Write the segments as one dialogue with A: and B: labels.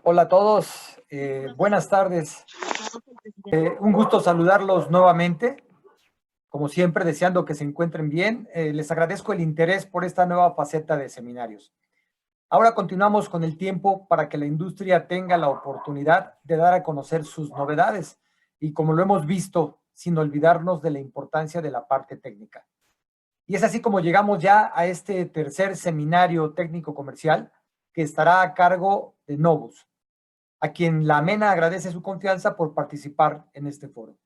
A: Hola a todos, buenas tardes. Un gusto saludarlos nuevamente, como siempre, deseando que se encuentren bien. Les agradezco el interés por esta nueva faceta de seminarios. Ahora continuamos con el tiempo para que la industria tenga la oportunidad de dar a conocer sus novedades y, como lo hemos visto, sin olvidarnos de la importancia de la parte técnica. Y es así como llegamos ya a este tercer seminario técnico comercial que estará a cargo de Novus, a quien la AMENA agradece su confianza por participar en este foro.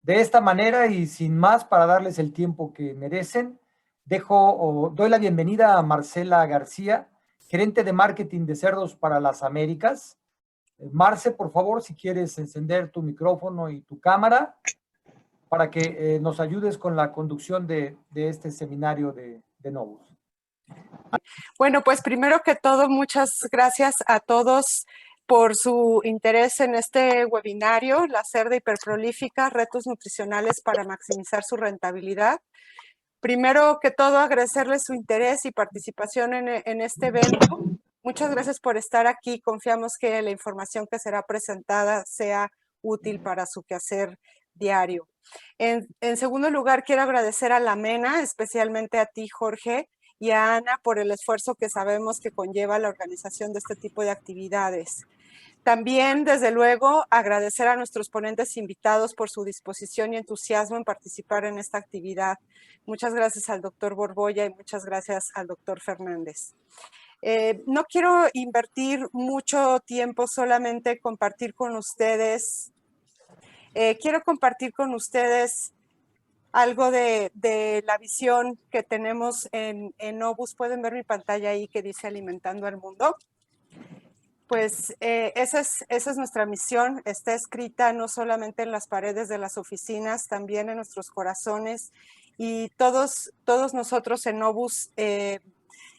A: De esta manera y sin más, para darles el tiempo que merecen, doy la bienvenida a Marcela García, gerente de marketing de Cerdos para las Américas. Marce, por favor, si quieres encender tu micrófono y tu cámara para que nos ayudes con la conducción de este seminario de Novus.
B: Bueno, pues primero que todo, muchas gracias a todos por su interés en este webinario, la cerda hiperprolífica, retos nutricionales para maximizar su rentabilidad. Primero que todo, agradecerles su interés y participación en este evento. Muchas gracias por estar aquí. Confiamos que la información que será presentada sea útil para su quehacer diario. En segundo lugar, quiero agradecer a la AMENA, especialmente a ti, Jorge, y a Ana por el esfuerzo que sabemos que conlleva la organización de este tipo de actividades. También, desde luego, agradecer a nuestros ponentes invitados por su disposición y entusiasmo en participar en esta actividad. Muchas gracias al doctor Borbolla y muchas gracias al doctor Fernández. No quiero invertir mucho tiempo, solamente compartir con ustedes. Quiero compartir con ustedes algo de la visión que tenemos en Novus. Pueden ver mi pantalla ahí que dice Alimentando al Mundo. Pues esa es nuestra misión. Está escrita no solamente en las paredes de las oficinas, también en nuestros corazones. Y todos nosotros en Novus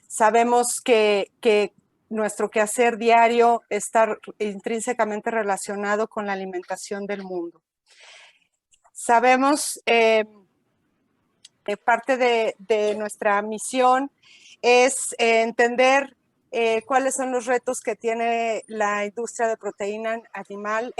B: sabemos que nuestro quehacer diario está intrínsecamente relacionado con la alimentación del mundo. Sabemos que parte de nuestra misión es entender cuáles son los retos que tiene la industria de proteína animal.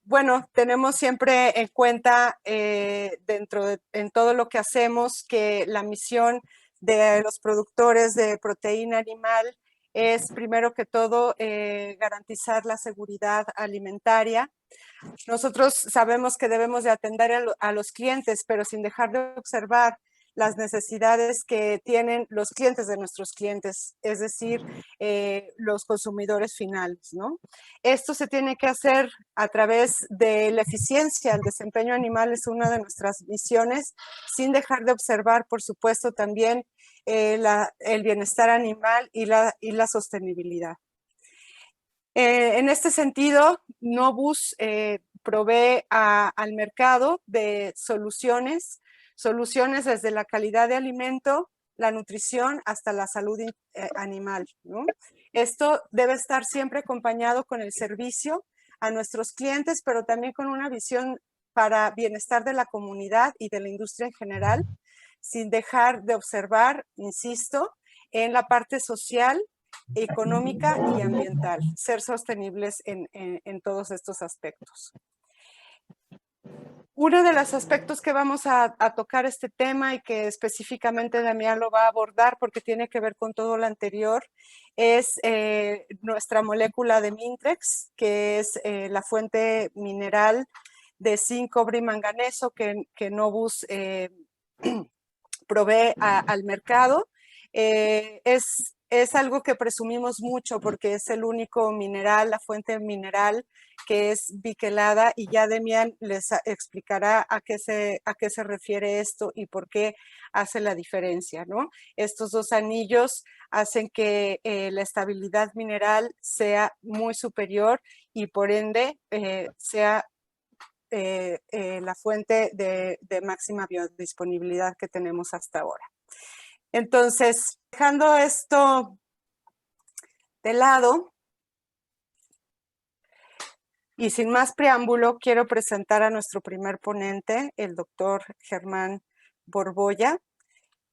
B: Bueno, tenemos siempre en cuenta en todo lo que hacemos que la misión de los productores de proteína animal es, primero que todo, garantizar la seguridad alimentaria. Nosotros sabemos que debemos de atender a los clientes, pero sin dejar de observar las necesidades que tienen los clientes de nuestros clientes, es decir, los consumidores finales, ¿no? Esto se tiene que hacer a través de la eficiencia. El desempeño animal es una de nuestras misiones, sin dejar de observar, por supuesto, también el bienestar animal y la sostenibilidad. En este sentido, Novus provee al mercado de soluciones desde la calidad de alimento, la nutrición, hasta la salud animal, ¿no? Esto debe estar siempre acompañado con el servicio a nuestros clientes, pero también con una visión para bienestar de la comunidad y de la industria en general, sin dejar de observar, insisto, en la parte social, económica y ambiental, ser sostenibles en todos estos aspectos. Uno de los aspectos que vamos a tocar este tema y que específicamente Damián lo va a abordar porque tiene que ver con todo lo anterior es nuestra molécula de Mintrex, que es la fuente mineral de zinc, cobre y manganeso que Novus provee al mercado. Es algo que presumimos mucho porque es el único mineral, la fuente mineral que es biquelada, y ya Demian les explicará a qué se refiere esto y por qué hace la diferencia, ¿no? Estos dos anillos hacen que la estabilidad mineral sea muy superior y por ende sea la fuente de máxima biodisponibilidad que tenemos hasta ahora. Entonces, dejando esto de lado y sin más preámbulo, quiero presentar a nuestro primer ponente, el doctor Germán Borbolla,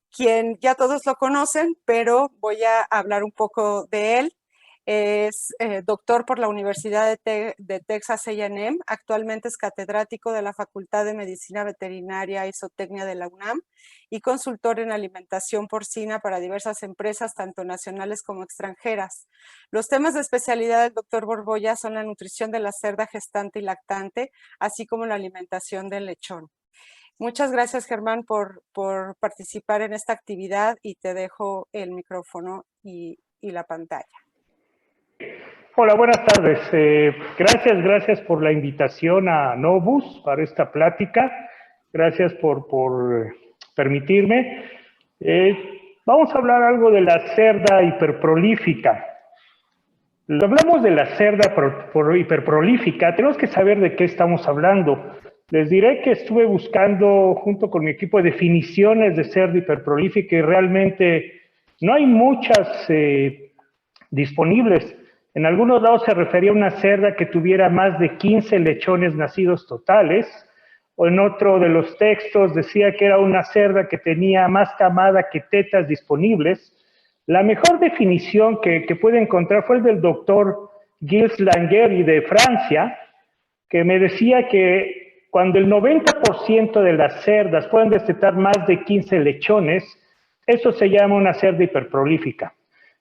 B: quien ya todos lo conocen, pero voy a hablar un poco de él. Es doctor por la Universidad de Texas A&M. Actualmente es catedrático de la Facultad de Medicina Veterinaria y Zootecnia de la UNAM y consultor en alimentación porcina para diversas empresas, tanto nacionales como extranjeras. Los temas de especialidad del doctor Borbolla son la nutrición de la cerda gestante y lactante, así como la alimentación del lechón. Muchas gracias, Germán, por participar en esta actividad y te dejo el micrófono y la pantalla.
C: Hola, buenas tardes. Gracias por la invitación a Novus para esta plática. Gracias por permitirme. Vamos a hablar algo de la cerda hiperprolífica. Cuando hablamos de la cerda hiperprolífica, tenemos que saber de qué estamos hablando. Les diré que estuve buscando junto con mi equipo definiciones de cerda hiperprolífica y realmente no hay muchas disponibles. En algunos lados se refería a una cerda que tuviera más de 15 lechones nacidos totales, o en otro de los textos decía que era una cerda que tenía más camada que tetas disponibles. La mejor definición que pude encontrar fue el del doctor Gilles Languerie de Francia, que me decía que cuando el 90% de las cerdas pueden destetar más de 15 lechones, eso se llama una cerda hiperprolífica.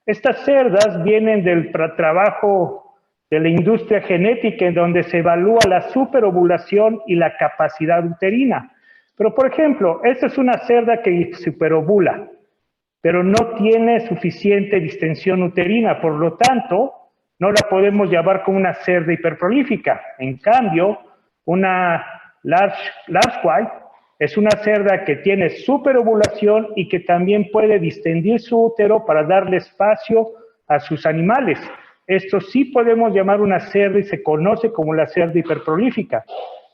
C: Estas cerdas vienen del trabajo de la industria genética en donde se evalúa la superovulación y la capacidad uterina. Pero, por ejemplo, esta es una cerda que superovula, pero no tiene suficiente distensión uterina, por lo tanto, no la podemos llamar como una cerda hiperprolífica. En cambio, una large white es una cerda que tiene superovulación y que también puede distendir su útero para darle espacio a sus animales. Esto sí podemos llamar una cerda y se conoce como la cerda hiperprolífica.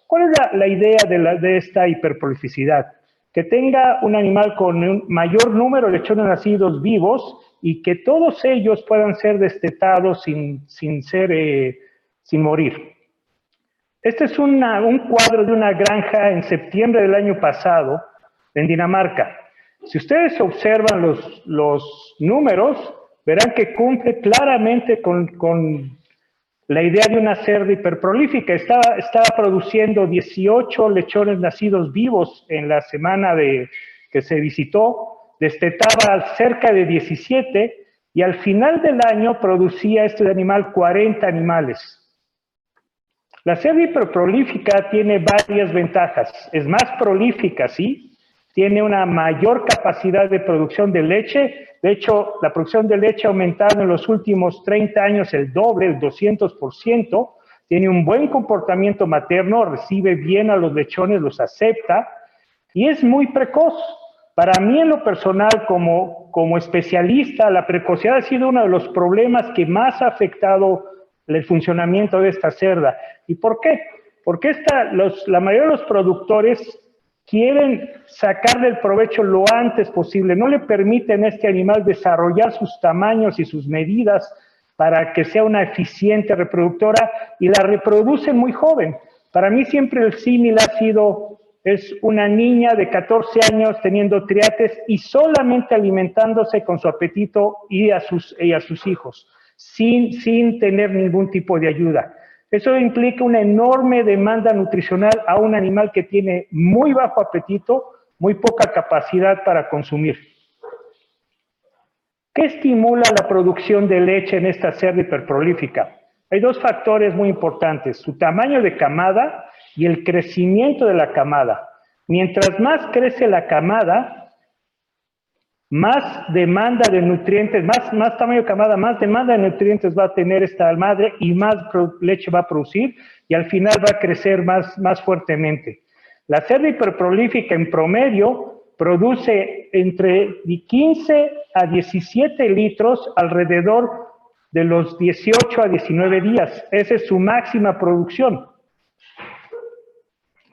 C: ¿Cuál es la idea de esta hiperprolificidad? Que tenga un animal con un mayor número de lechones nacidos vivos y que todos ellos puedan ser destetados sin morir. Este es un cuadro de una granja en septiembre del año pasado en Dinamarca. Si ustedes observan los números, verán que cumple claramente con la idea de una cerda hiperprolífica. Estaba produciendo 18 lechones nacidos vivos en la semana que se visitó, destetaba cerca de 17 y al final del año producía este animal 40 animales. La cerda hiperprolífica tiene varias ventajas. Es más prolífica, ¿sí? Tiene una mayor capacidad de producción de leche. De hecho, la producción de leche ha aumentado en los últimos 30 años el doble, el 200%. Tiene un buen comportamiento materno, recibe bien a los lechones, los acepta. Y es muy precoz. Para mí, en lo personal, como especialista, la precocidad ha sido uno de los problemas que más ha afectado el funcionamiento de esta cerda. ¿Y por qué? Porque la mayoría de los productores quieren sacarle el provecho lo antes posible. No le permiten a este animal desarrollar sus tamaños y sus medidas para que sea una eficiente reproductora y la reproducen muy joven. Para mí siempre el símil es una niña de 14 años teniendo triates y solamente alimentándose con su apetito y a sus hijos, sin tener ningún tipo de ayuda. Eso implica una enorme demanda nutricional a un animal que tiene muy bajo apetito, muy poca capacidad para consumir. ¿Qué estimula la producción de leche en esta cerda hiperprolífica? Hay dos factores muy importantes, su tamaño de camada y el crecimiento de la camada. Mientras más crece la camada, más demanda de nutrientes, más tamaño de camada, más demanda de nutrientes va a tener esta madre y más leche va a producir y al final va a crecer más fuertemente. La cerda hiperprolífica en promedio produce entre 15 a 17 litros alrededor de los 18 a 19 días. Esa es su máxima producción.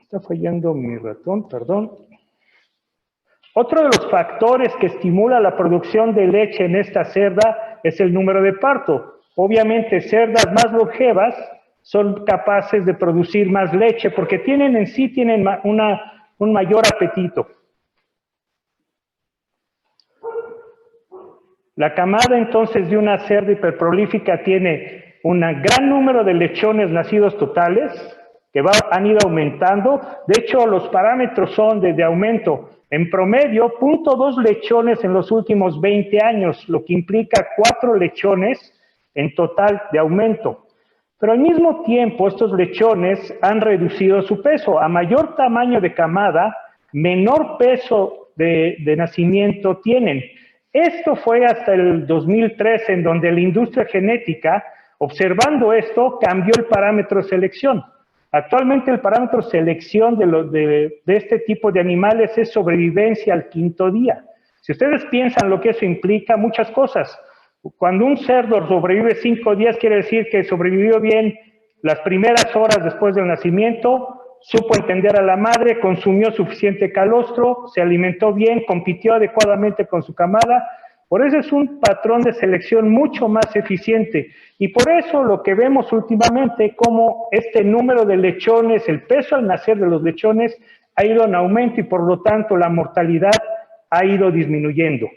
C: Está fallando mi ratón, perdón. Otro de los factores que estimula la producción de leche en esta cerda es el número de parto. Obviamente, cerdas más longevas son capaces de producir más leche porque tienen un mayor apetito. La camada entonces de una cerda hiperprolífica tiene un gran número de lechones nacidos totales que han ido aumentando. De hecho, los parámetros son de aumento. En promedio, 0.2 lechones en los últimos 20 años, lo que implica 4 lechones en total de aumento. Pero al mismo tiempo, estos lechones han reducido su peso. A mayor tamaño de camada, menor peso de nacimiento tienen. Esto fue hasta el 2013, en donde la industria genética, observando esto, cambió el parámetro de selección. Actualmente el parámetro de selección de este tipo de animales es sobrevivencia al 5º día. Si ustedes piensan lo que eso implica, muchas cosas. Cuando un cerdo sobrevive 5 días, quiere decir que sobrevivió bien las primeras horas después del nacimiento, supo entender a la madre, consumió suficiente calostro, se alimentó bien, compitió adecuadamente con su camada. Por eso es un patrón de selección mucho más eficiente. Y por eso lo que vemos últimamente, como este número de lechones, el peso al nacer de los lechones ha ido en aumento y por lo tanto la mortalidad ha ido disminuyendo.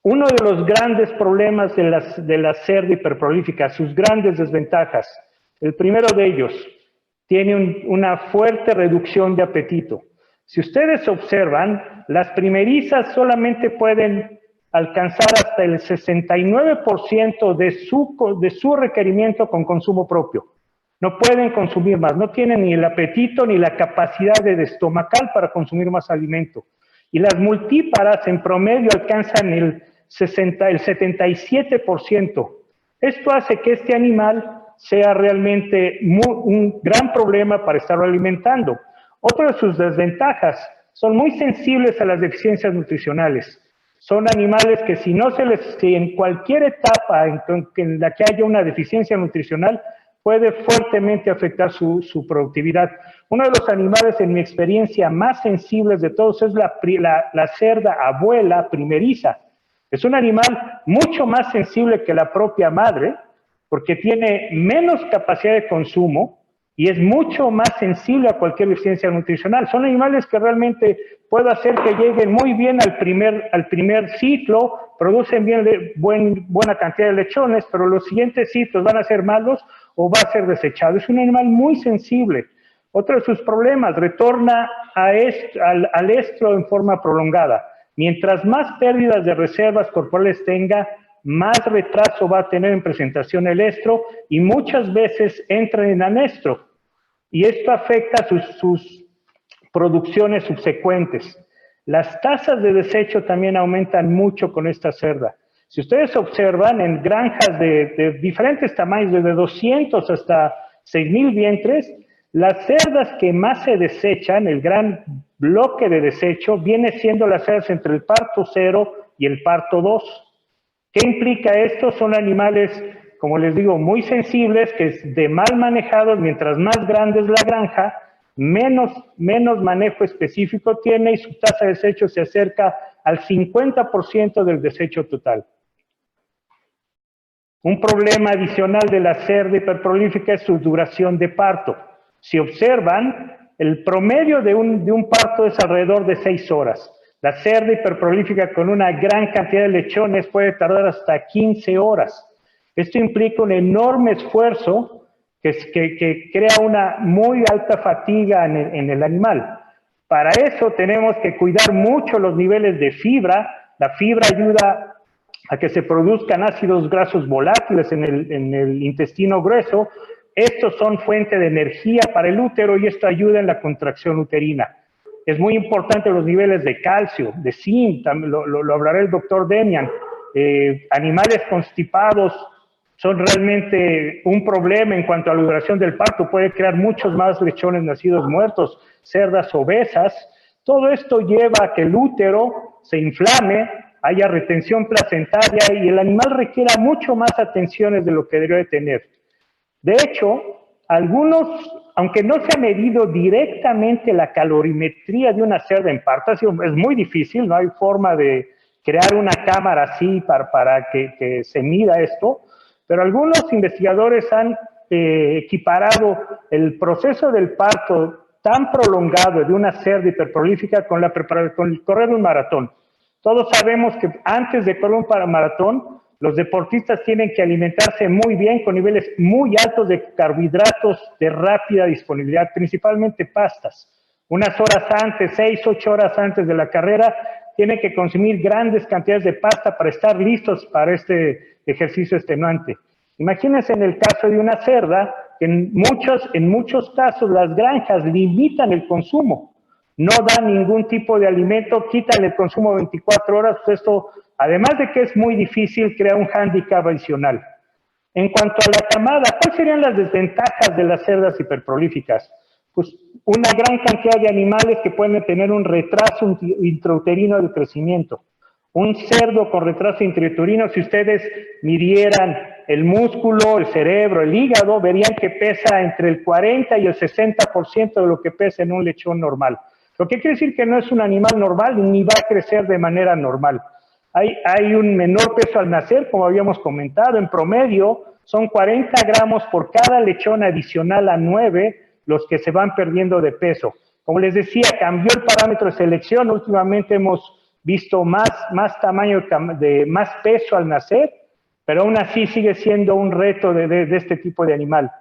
C: Uno de los grandes problemas de la cerda hiperprolífica, sus grandes desventajas, el primero de ellos, tiene una fuerte reducción de apetito. Si ustedes observan, las primerizas solamente pueden alcanzar hasta el 69% de su requerimiento con consumo propio. No pueden consumir más, no tienen ni el apetito ni la capacidad estomacal para consumir más alimento. Y las multíparas en promedio alcanzan el 77%. Esto hace que este animal sea realmente un gran problema para estarlo alimentando. Otra de sus desventajas, son muy sensibles a las deficiencias nutricionales. Son animales que si en cualquier etapa en la que haya una deficiencia nutricional, puede fuertemente afectar su productividad. Uno de los animales, en mi experiencia, más sensibles de todos es la cerda abuela primeriza. Es un animal mucho más sensible que la propia madre, porque tiene menos capacidad de consumo y es mucho más sensible a cualquier deficiencia nutricional. Son animales que realmente puede hacer que lleguen muy bien al primer ciclo, producen buena cantidad de lechones, pero los siguientes ciclos van a ser malos o va a ser desechado. Es un animal muy sensible. Otro de sus problemas, retorna al estro en forma prolongada. Mientras más pérdidas de reservas corporales tenga, más retraso va a tener en presentación el estro y muchas veces entra en anestro. Y esto afecta sus producciones subsecuentes. Las tasas de desecho también aumentan mucho con esta cerda. Si ustedes observan en granjas de diferentes tamaños, desde 200 hasta 6,000 vientres, las cerdas que más se desechan, el gran bloque de desecho, viene siendo las cerdas entre el parto 0 y el parto 2. ¿Qué implica esto? Son animales, como les digo, muy sensibles, que de mal manejados, mientras más grande es la granja, menos manejo específico tiene y su tasa de desecho se acerca al 50% del desecho total. Un problema adicional de la cerda hiperprolífica es su duración de parto. Si observan, el promedio de un parto es alrededor de 6 horas. La cerda hiperprolífica con una gran cantidad de lechones puede tardar hasta 15 horas. Esto implica un enorme esfuerzo que crea una muy alta fatiga en el animal. Para eso tenemos que cuidar mucho los niveles de fibra. La fibra ayuda a que se produzcan ácidos grasos volátiles en el intestino grueso. Estos son fuente de energía para el útero y esto ayuda en la contracción uterina. Es muy importante los niveles de calcio, de zinc, también lo hablará el doctor Demian. Animales constipados son realmente un problema en cuanto a la duración del parto. Puede crear muchos más lechones nacidos muertos, cerdas obesas. Todo esto lleva a que el útero se inflame, haya retención placentaria y el animal requiera mucho más atenciones de lo que debería de tener. De hecho, aunque no se ha medido directamente la calorimetría de una cerda en parto, es muy difícil, no hay forma de crear una cámara así para que se mida esto, pero algunos investigadores han equiparado el proceso del parto tan prolongado de una cerda hiperprolífica con el correr un maratón. Todos sabemos que antes de correr un maratón, los deportistas tienen que alimentarse muy bien con niveles muy altos de carbohidratos de rápida disponibilidad, principalmente pastas. Unas horas antes, 6, 8 horas antes de la carrera, tienen que consumir grandes cantidades de pasta para estar listos para este ejercicio extenuante. Imagínense en el caso de una cerda, que en muchos casos las granjas limitan el consumo, no dan ningún tipo de alimento, quitan el consumo 24 horas, pues esto, además de que es muy difícil, crea un hándicap adicional. En cuanto a la camada, ¿cuáles serían las desventajas de las cerdas hiperprolíficas? Pues una gran cantidad de animales que pueden tener un retraso intrauterino del crecimiento. Un cerdo con retraso intrauterino, si ustedes midieran el músculo, el cerebro, el hígado, verían que pesa entre el 40 y el 60% de lo que pesa en un lechón normal. Lo que quiere decir que no es un animal normal ni va a crecer de manera normal. Hay un menor peso al nacer, como habíamos comentado, en promedio son 40 gramos por cada lechón adicional a 9 los que se van perdiendo de peso. Como les decía, cambió el parámetro de selección, últimamente hemos visto más tamaño, más peso al nacer, pero aún así sigue siendo un reto de este tipo de animal.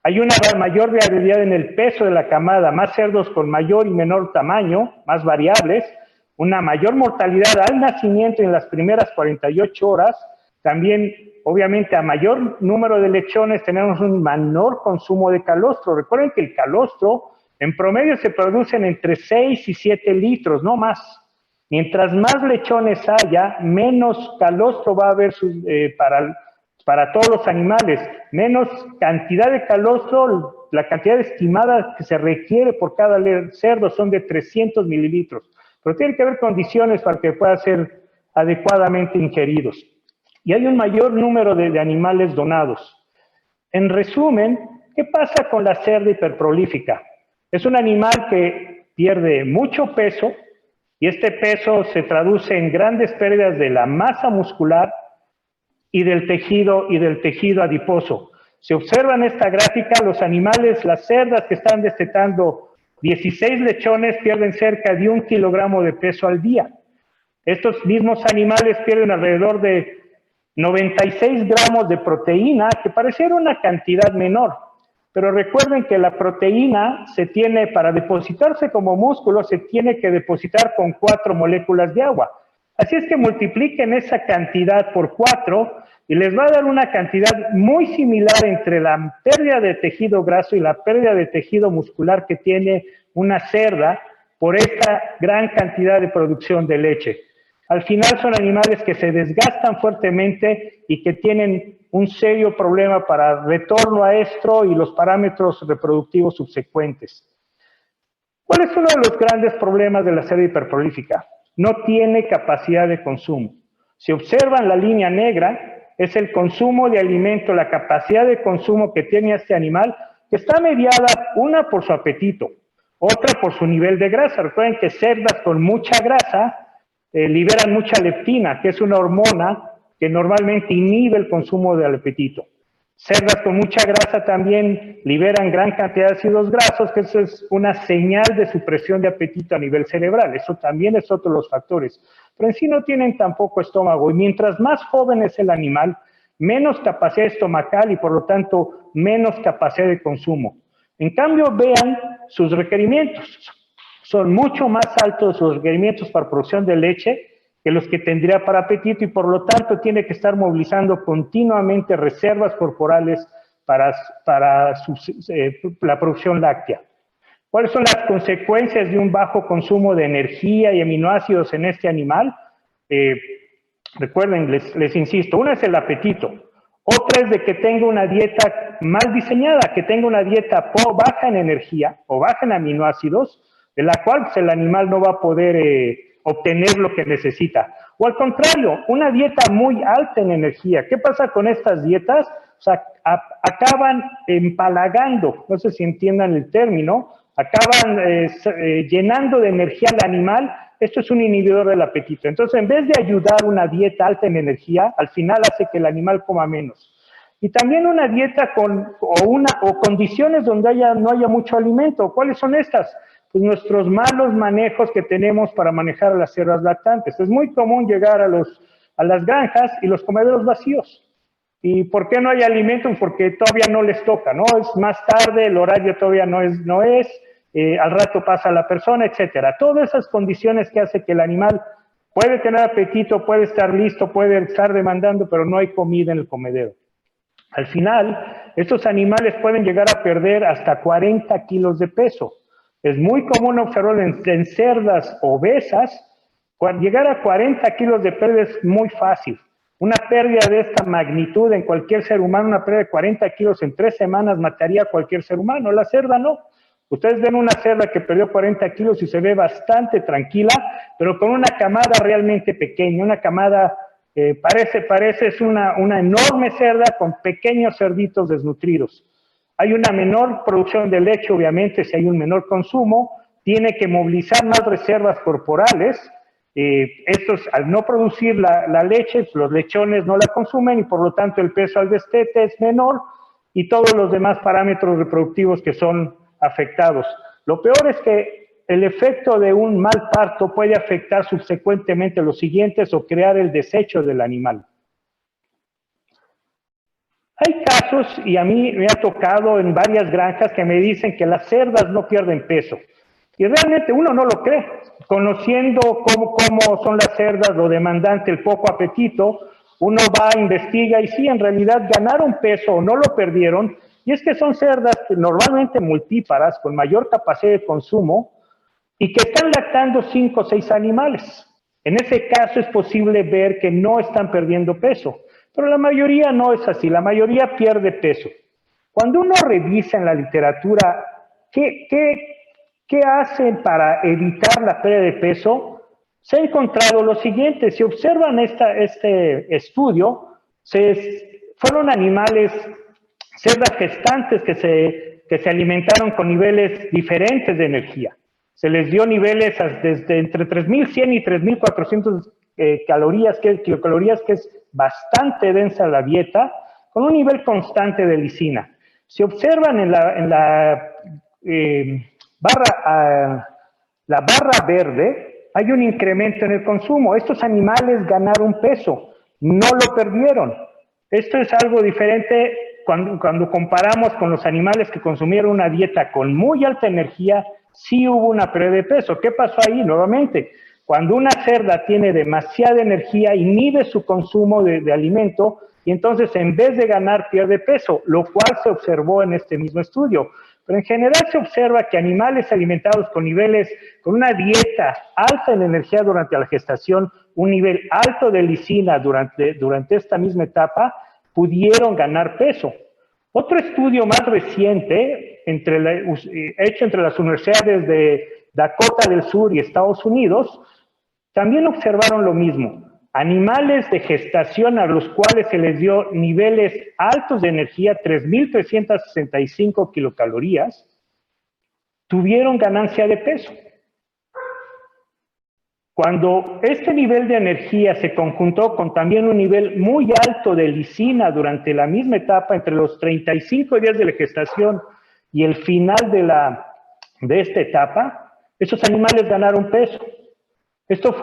C: Hay una mayor variabilidad en el peso de la camada, más cerdos con mayor y menor tamaño, más variables, una mayor mortalidad al nacimiento en las primeras 48 horas, también obviamente a mayor número de lechones tenemos un menor consumo de calostro. Recuerden que el calostro en promedio se producen entre 6 y 7 litros, no más. Mientras más lechones haya, menos calostro va a haber para todos los animales, menos cantidad de calostro, la cantidad estimada que se requiere por cada cerdo son de 300 mililitros. Pero tiene que haber condiciones para que puedan ser adecuadamente ingeridos. Y hay un mayor número de animales donados. En resumen, ¿qué pasa con la cerda hiperprolífica? Es un animal que pierde mucho peso y este peso se traduce en grandes pérdidas de la masa muscular y del tejido adiposo. Se observa en esta gráfica los animales, las cerdas que están destetando 16 lechones pierden cerca de 1 kilogramo de peso al día. Estos mismos animales pierden alrededor de 96 gramos de proteína, que pareciera una cantidad menor, pero recuerden que la proteína para depositarse como músculo, se tiene que depositar con 4 moléculas de agua. Así es que multipliquen esa cantidad por 4 y les va a dar una cantidad muy similar entre la pérdida de tejido graso y la pérdida de tejido muscular que tiene una cerda por esta gran cantidad de producción de leche. Al final son animales que se desgastan fuertemente y que tienen un serio problema para retorno a estro y los parámetros reproductivos subsecuentes. ¿Cuál es uno de los grandes problemas de la cerda hiperprolífica? No tiene capacidad de consumo. Si observan la línea negra, es el consumo de alimento, la capacidad de consumo que tiene este animal, que está mediada, una por su apetito, otra por su nivel de grasa. Recuerden que cerdas con mucha grasa liberan mucha leptina, que es una hormona que normalmente inhibe el consumo del apetito. Cerdas con mucha grasa también liberan gran cantidad de ácidos grasos, que eso es una señal de supresión de apetito a nivel cerebral. Eso también es otro de los factores. Pero en sí no tienen tampoco estómago. Y mientras más joven es el animal, menos capacidad estomacal y por lo tanto menos capacidad de consumo. En cambio, vean sus requerimientos. Son mucho más altos los requerimientos para producción de leche que los que tendría para apetito y por lo tanto tiene que estar movilizando continuamente reservas corporales para la producción láctea. ¿Cuáles son las consecuencias de un bajo consumo de energía y aminoácidos en este animal? Recuerden, les insisto, una es el apetito, otra es de que tenga una dieta mal diseñada, que tenga una dieta baja en energía o baja en aminoácidos, de la cual pues, el animal no va a poder obtener lo que necesita. O al contrario, una dieta muy alta en energía. ¿Qué pasa con estas dietas? O sea, acaban empalagando, no sé si entiendan el término, acaban llenando de energía al animal. Esto es un inhibidor del apetito. Entonces, en vez de ayudar una dieta alta en energía, al final hace que el animal coma menos. Y también una dieta o condiciones donde no haya mucho alimento. ¿Cuáles son estas? pues, nuestros malos manejos que tenemos para manejar a las cerdas lactantes. Es muy común llegar a las granjas y los comederos vacíos. ¿Y por qué no hay alimento? Porque todavía no les toca, ¿no? Es más tarde, el horario todavía no es, al rato pasa la persona, etcétera. Todas esas condiciones que hace que el animal puede tener apetito, puede estar listo, puede estar demandando, pero no hay comida en el comedero. Al final, estos animales pueden llegar a perder hasta 40 kilos de peso. Es muy común observarlo en cerdas obesas. Llegar a 40 kilos de pérdida es muy fácil. Una pérdida de esta magnitud en cualquier ser humano, una pérdida de 40 kilos en 3 semanas mataría a cualquier ser humano. La cerda no. Ustedes ven una cerda que perdió 40 kilos y se ve bastante tranquila, pero con una camada realmente pequeña, una camada, es una enorme cerda con pequeños cerditos desnutridos. Hay una menor producción de leche, obviamente, si hay un menor consumo, tiene que movilizar más reservas corporales. Estos, al no producir la leche, los lechones no la consumen y por lo tanto el peso al destete es menor y todos los demás parámetros reproductivos que son afectados. Lo peor es que el efecto de un mal parto puede afectar subsecuentemente los siguientes o crear el desecho del animal. Hay casos, y a mí me ha tocado en varias granjas que me dicen que las cerdas no pierden peso. Y realmente uno no lo cree. Conociendo cómo son las cerdas, lo demandante, el poco apetito, uno va, investiga y sí, en realidad ganaron peso o no lo perdieron. Y es que son cerdas normalmente multíparas, con mayor capacidad de consumo, y que están lactando 5 o 6 animales. En ese caso es posible ver que no están perdiendo peso. Pero la mayoría no es así, la mayoría pierde peso. Cuando uno revisa en la literatura ¿qué hacen para evitar la pérdida de peso? Se ha encontrado lo siguiente. Si observan este estudio, fueron animales, cerdas gestantes que se alimentaron con niveles diferentes de energía. Se les dio niveles desde entre 3.100 y 3.400 kilocalorías, que es bastante densa la dieta, con un nivel constante de lisina. Si observan en la barra verde, hay un incremento en el consumo. Estos animales ganaron peso, no lo perdieron. Esto es algo diferente cuando comparamos con los animales que consumieron una dieta con muy alta energía. Sí hubo una pérdida de peso. ¿Qué pasó ahí? Nuevamente, cuando una cerda tiene demasiada energía, inhibe su consumo de alimento y entonces en vez de ganar pierde peso, lo cual se observó en este mismo estudio. Pero en general se observa que animales alimentados con una dieta alta en energía durante la gestación, un nivel alto de lisina durante esta misma etapa, pudieron ganar peso. Otro estudio más reciente, hecho entre las universidades de Dakota del Sur y Estados Unidos, también observaron lo mismo. Animales de gestación a los cuales se les dio niveles altos de energía, 3.365 kilocalorías, tuvieron ganancia de peso. Cuando este nivel de energía se conjuntó con también un nivel muy alto de lisina durante la misma etapa, entre los 35 días de la gestación y el final de esta etapa, esos animales ganaron peso. Esto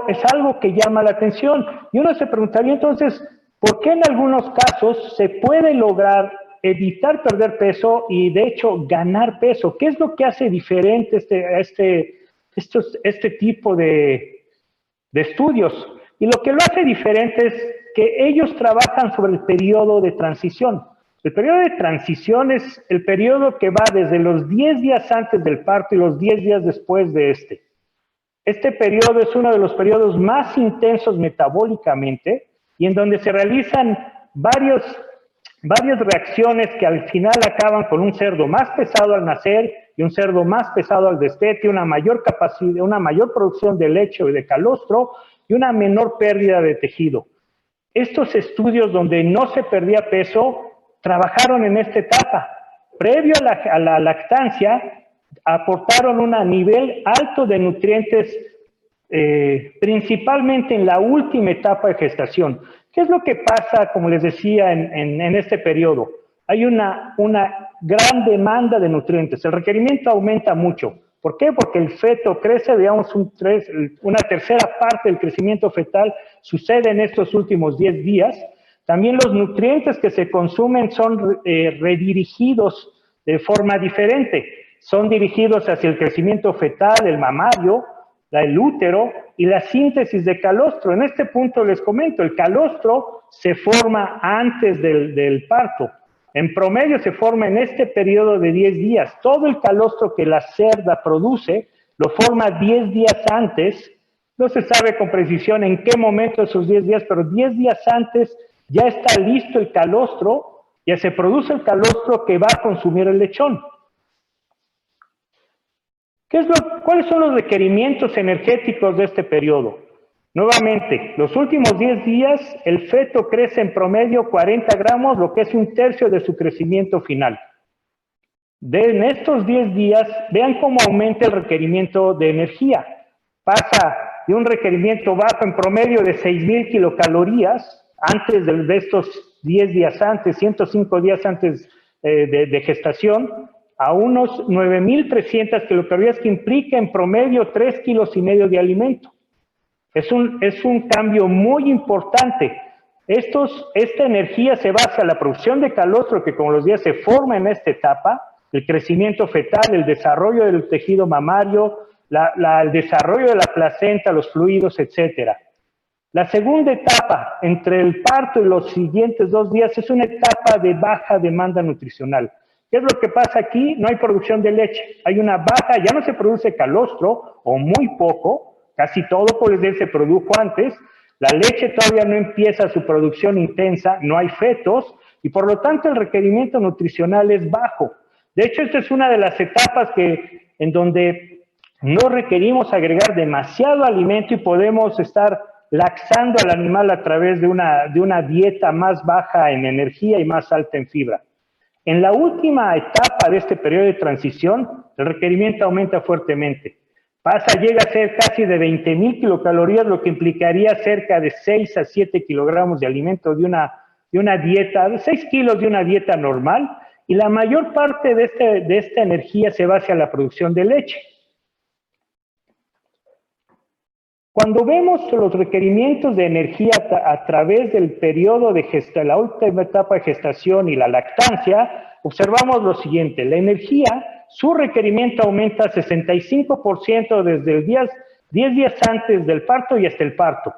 C: es algo que llama la atención. Y uno se preguntaría entonces, ¿por qué en algunos casos se puede lograr evitar perder peso y de hecho ganar peso? ¿Qué es lo que hace diferente este tipo de estudios? Y lo que lo hace diferente es que ellos trabajan sobre el periodo de transición. El periodo de transición es el periodo que va desde los 10 días antes del parto y los 10 días después de este. Este periodo es uno de los periodos más intensos metabólicamente y en donde se realizan varias reacciones que al final acaban con un cerdo más pesado al nacer y un cerdo más pesado al destete, una mayor capacidad, una mayor producción de leche y de calostro y una menor pérdida de tejido. Estos estudios donde no se perdía peso trabajaron en esta etapa. Previo a la lactancia, aportaron un nivel alto de nutrientes, principalmente en la última etapa de gestación. ¿Qué es lo que pasa, como les decía, en este periodo? Hay una gran demanda de nutrientes, el requerimiento aumenta mucho. ¿Por qué? Porque el feto crece, digamos, una tercera parte del crecimiento fetal sucede en estos últimos 10 días. También los nutrientes que se consumen son redirigidos de forma diferente. Son dirigidos hacia el crecimiento fetal, el mamario, el útero y la síntesis de calostro. En este punto les comento, el calostro se forma antes del parto. En promedio se forma en este periodo de 10 días. Todo el calostro que la cerda produce lo forma 10 días antes. No se sabe con precisión en qué momento esos 10 días, pero 10 días antes ya está listo el calostro, ya se produce el calostro que va a consumir el lechón. ¿Cuáles son los requerimientos energéticos de este periodo? Nuevamente, los últimos 10 días el feto crece en promedio 40 gramos, lo que es un tercio de su crecimiento final. En estos 10 días, vean cómo aumenta el requerimiento de energía. Pasa de un requerimiento bajo en promedio de 6,000 kilocalorías antes de estos 10 días antes, 105 días antes de gestación, a unos 9,300 kilocalorías, que implica en promedio 3,5 kilos de alimento. Es un cambio muy importante. Esta energía se basa en la producción de calostro, que como los días se forma en esta etapa, el crecimiento fetal, el desarrollo del tejido mamario, el desarrollo de la placenta, los fluidos, etc. La segunda etapa, entre el parto y los siguientes 2 días, es una etapa de baja demanda nutricional. ¿Qué es lo que pasa aquí? No hay producción de leche. Hay una baja, ya no se produce calostro, o muy poco. Casi todo colesterol se produjo antes, la leche todavía no empieza su producción intensa, no hay fetos, y por lo tanto el requerimiento nutricional es bajo. De hecho, esta es una de las etapas en donde no requerimos agregar demasiado alimento y podemos estar laxando al animal a través de una dieta más baja en energía y más alta en fibra. En la última etapa de este periodo de transición, el requerimiento aumenta fuertemente. Llega a ser casi de 20,000 kilocalorías, lo que implicaría cerca de 6 a 7 kilogramos de alimento de una dieta, de 6 kilos de una dieta normal, y la mayor parte de esta energía se va hacia la producción de leche. Cuando vemos los requerimientos de energía a través del periodo de gestación, la última etapa de gestación y la lactancia, observamos lo siguiente: la energía, su requerimiento aumenta 65% desde el 10 días antes del parto y hasta el parto.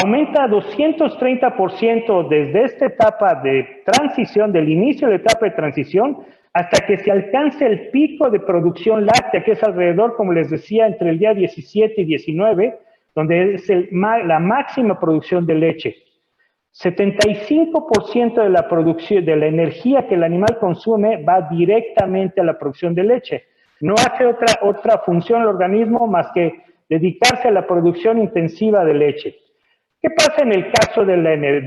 C: Aumenta 230% desde esta etapa de transición, del inicio de la etapa de transición, hasta que se alcance el pico de producción láctea, que es alrededor, como les decía, entre el día 17 y 19, donde es la máxima producción de leche. 75% de la producción, de la energía que el animal consume, va directamente a la producción de leche. No hace otra función el organismo más que dedicarse a la producción intensiva de leche. ¿Qué pasa en el caso de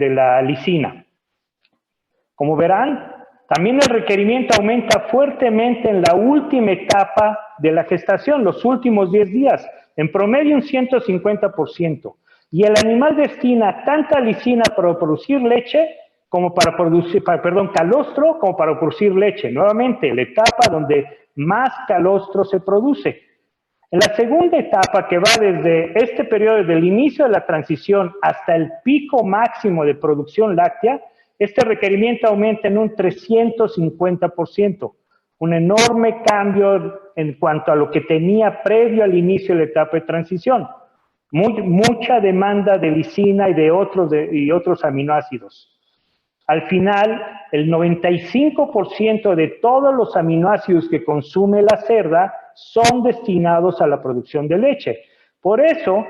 C: la lisina? Como verán, también el requerimiento aumenta fuertemente en la última etapa de la gestación, los últimos 10 días, en promedio un 150%. Y el animal destina tanta lisina para producir leche como para producir, calostro, como para producir leche. Nuevamente, la etapa donde más calostro se produce. En la segunda etapa, que va desde este periodo, desde el inicio de la transición hasta el pico máximo de producción láctea, este requerimiento aumenta en un 350%. Un enorme cambio en cuanto a lo que tenía previo al inicio de la etapa de transición. Mucha demanda de lisina y de otros aminoácidos. Al final, el 95% de todos los aminoácidos que consume la cerda son destinados a la producción de leche. Por eso,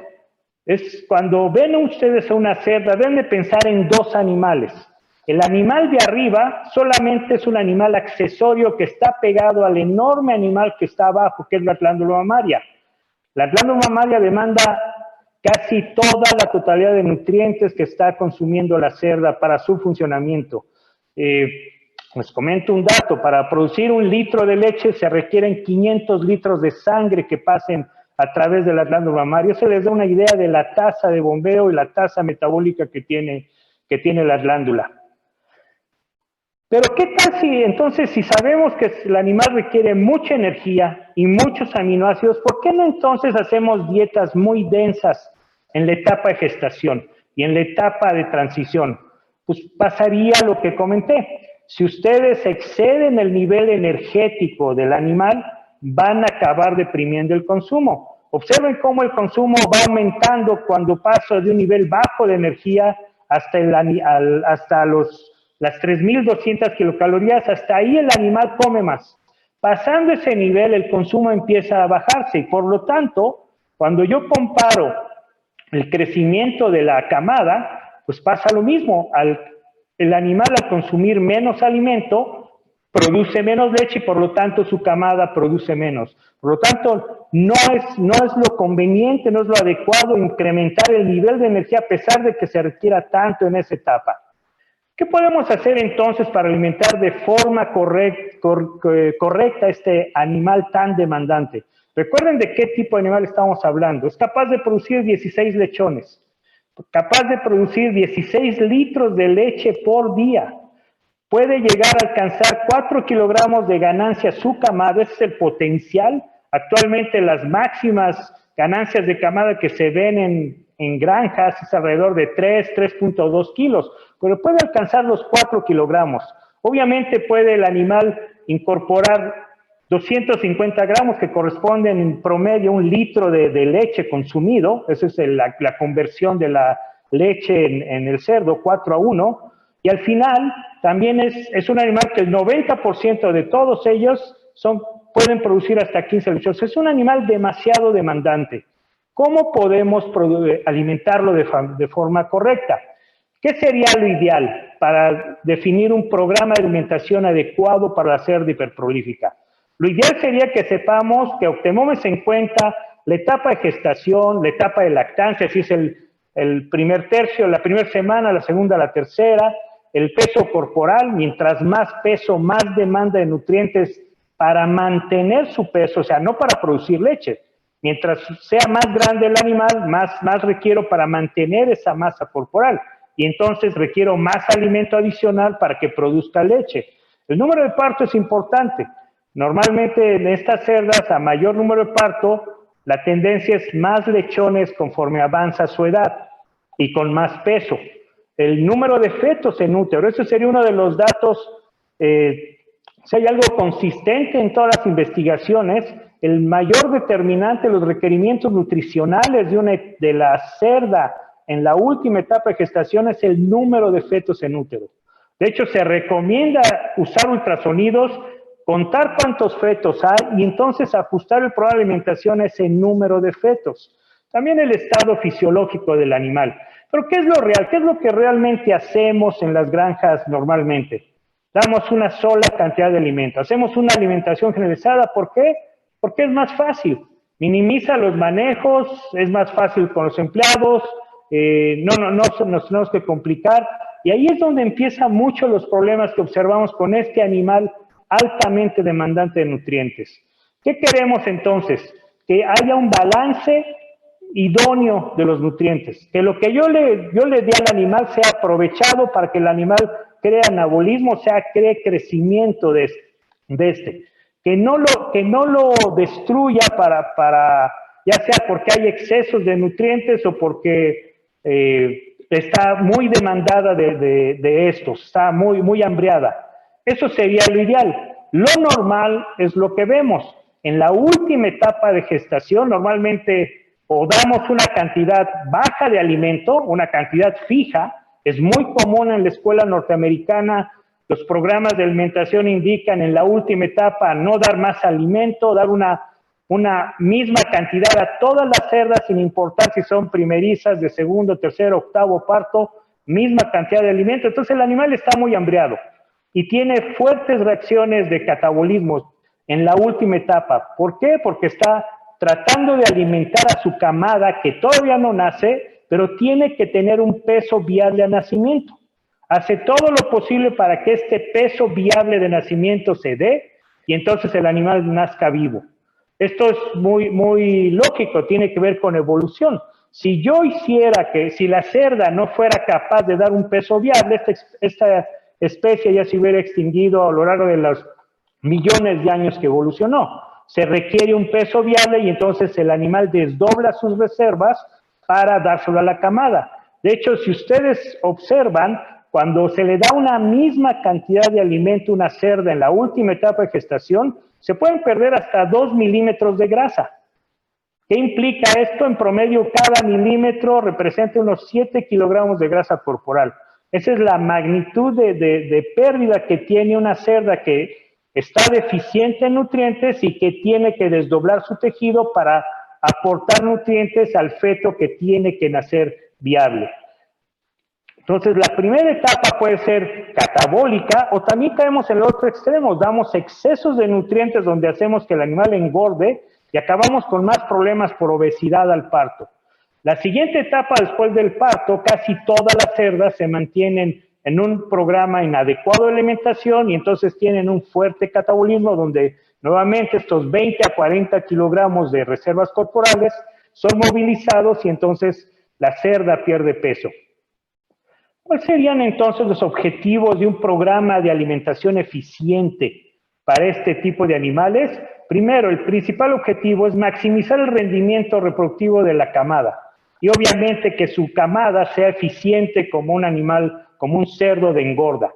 C: cuando ven ustedes a una cerda, deben de pensar en 2 animales. El animal de arriba solamente es un animal accesorio que está pegado al enorme animal que está abajo, que es la glándula mamaria. La glándula mamaria demanda casi toda la totalidad de nutrientes que está consumiendo la cerda para su funcionamiento. Les comento un dato: para producir 1 litro de leche se requieren 500 litros de sangre que pasen a través de la glándula mamaria. Eso les da una idea de la tasa de bombeo y la tasa metabólica que tiene la glándula. Pero ¿qué tal si entonces, si sabemos que el animal requiere mucha energía y muchos aminoácidos, ¿por qué no entonces hacemos dietas muy densas en la etapa de gestación y en la etapa de transición? Pues pasaría lo que comenté. Si ustedes exceden el nivel energético del animal, van a acabar deprimiendo el consumo. Observen cómo el consumo va aumentando cuando paso de un nivel bajo de energía hasta las 3.200 kilocalorías, hasta ahí el animal come más. Pasando ese nivel, el consumo empieza a bajarse y por lo tanto, cuando yo comparo el crecimiento de la camada, pues pasa lo mismo. El animal al consumir menos alimento produce menos leche y por lo tanto su camada produce menos. Por lo tanto, no es lo conveniente, no es lo adecuado incrementar el nivel de energía a pesar de que se requiera tanto en esa etapa. ¿Qué podemos hacer entonces para alimentar de forma correcta este animal tan demandante? Recuerden de qué tipo de animal estamos hablando. Es capaz de producir 16 lechones, capaz de producir 16 litros de leche por día. Puede llegar a alcanzar 4 kilogramos de ganancia su camada, ese es el potencial. Actualmente las máximas ganancias de camada que se ven en granjas es alrededor de 3.2 kilos, pero puede alcanzar los 4 kilogramos. Obviamente puede el animal incorporar 250 gramos que corresponden en promedio a 1 litro de leche consumido, esa es la conversión de la leche en el cerdo, 4:1, y al final también es un animal que el 90% de todos ellos pueden producir hasta 15 lechones. Es un animal demasiado demandante. ¿Cómo podemos alimentarlo de forma correcta? ¿Qué sería lo ideal para definir un programa de alimentación adecuado para la cerda hiperprolífica? Lo ideal sería que sepamos, que tomemos en cuenta la etapa de gestación, la etapa de lactancia, si es el primer tercio, la primera semana, la segunda, la tercera, el peso corporal, mientras más peso, más demanda de nutrientes para mantener su peso, o sea, no para producir leche. Mientras sea más grande el animal, más requiero para mantener esa masa corporal. Y entonces requiero más alimento adicional para que produzca leche. El número de parto es importante. Normalmente en estas cerdas, a mayor número de parto, la tendencia es más lechones conforme avanza su edad y con más peso. El número de fetos en útero, eso sería uno de los datos, si hay algo consistente en todas las investigaciones, el mayor determinante de los requerimientos nutricionales de la cerda en la última etapa de gestación es el número de fetos en útero. De hecho, se recomienda usar ultrasonidos, contar cuántos fetos hay y entonces ajustar el programa de alimentación a ese número de fetos. También el estado fisiológico del animal. Pero ¿qué es lo real? ¿Qué es lo que realmente hacemos en las granjas normalmente? Damos una sola cantidad de alimento. Hacemos una alimentación generalizada. ¿Por qué? Porque es más fácil. Minimiza los manejos, es más fácil con los empleados, no nos tenemos que complicar. Y ahí es donde empiezan muchos los problemas que observamos con este animal altamente demandante de nutrientes. ¿Qué queremos entonces? Que haya un balance idóneo de los nutrientes, que lo que yo le dé al animal sea aprovechado para que el animal cree anabolismo, o sea, cree crecimiento de este. Que no lo destruya ya sea porque hay excesos de nutrientes o porque está muy demandada de estos, está muy hambriada. Eso sería lo ideal. Lo normal es lo que vemos. En la última etapa de gestación, normalmente o damos una cantidad baja de alimento, una cantidad fija. Es muy común en la escuela norteamericana, los programas de alimentación indican en la última etapa no dar más alimento, dar una misma cantidad a todas las cerdas, sin importar si son primerizas, de segundo, tercero, octavo, parto, misma cantidad de alimento. Entonces el animal está muy hambriado y tiene fuertes reacciones de catabolismo en la última etapa. ¿Por qué? Porque está tratando de alimentar a su camada que todavía no nace, pero tiene que tener un peso viable a nacimiento. Hace todo lo posible para que este peso viable de nacimiento se dé y entonces el animal nazca vivo. Esto es muy lógico, tiene que ver con evolución. Si yo hiciera si la cerda no fuera capaz de dar un peso viable, esta especie ya se hubiera extinguido a lo largo de los millones de años que evolucionó. Se requiere un peso viable y entonces el animal desdobla sus reservas para dárselo a la camada. De hecho, si ustedes observan, cuando se le da una misma cantidad de alimento a una cerda en la última etapa de gestación, se pueden perder hasta 2 milímetros de grasa. ¿Qué implica esto? En promedio, cada milímetro representa unos 7 kilogramos de grasa corporal. Esa es la magnitud de pérdida que tiene una cerda que está deficiente en nutrientes y que tiene que desdoblar su tejido para aportar nutrientes al feto que tiene que nacer viable. Entonces, la primera etapa puede ser catabólica o también caemos en el otro extremo, damos excesos de nutrientes donde hacemos que el animal engorde y acabamos con más problemas por obesidad al parto. La siguiente etapa después del parto, casi todas las cerdas se mantienen en un programa inadecuado de alimentación y entonces tienen un fuerte catabolismo donde nuevamente estos 20 a 40 kilogramos de reservas corporales son movilizados y entonces la cerda pierde peso. ¿Cuáles serían entonces los objetivos de un programa de alimentación eficiente para este tipo de animales? Primero, el principal objetivo es maximizar el rendimiento reproductivo de la camada y obviamente que su camada sea eficiente como un animal, como un cerdo de engorda.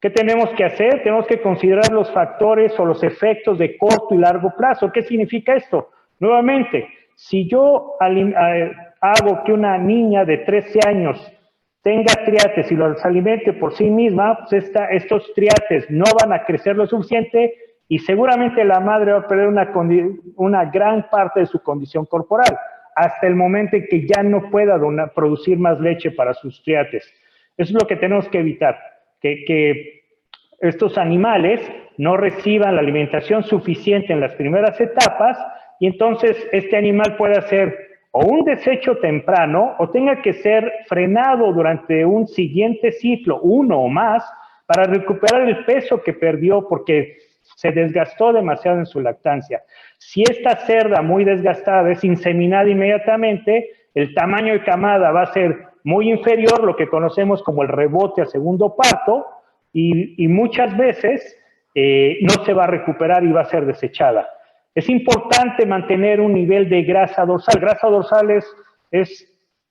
C: ¿Qué tenemos que hacer? Tenemos que considerar los factores o los efectos de corto y largo plazo. ¿Qué significa esto? Nuevamente, si yo hago que una niña de 13 años tenga triates y los alimente por sí misma, pues estos triates no van a crecer lo suficiente y seguramente la madre va a perder una gran parte de su condición corporal, hasta el momento en que ya no pueda producir más leche para sus triates. Eso es lo que tenemos que evitar, que estos animales no reciban la alimentación suficiente en las primeras etapas y entonces este animal pueda ser o un desecho temprano o tenga que ser frenado durante un siguiente ciclo, uno o más, para recuperar el peso que perdió porque se desgastó demasiado en su lactancia. Si esta cerda muy desgastada es inseminada inmediatamente, el tamaño de camada va a ser muy inferior, lo que conocemos como el rebote a segundo parto, y muchas veces no se va a recuperar y va a ser desechada. Es importante mantener un nivel de grasa dorsal. Grasa dorsal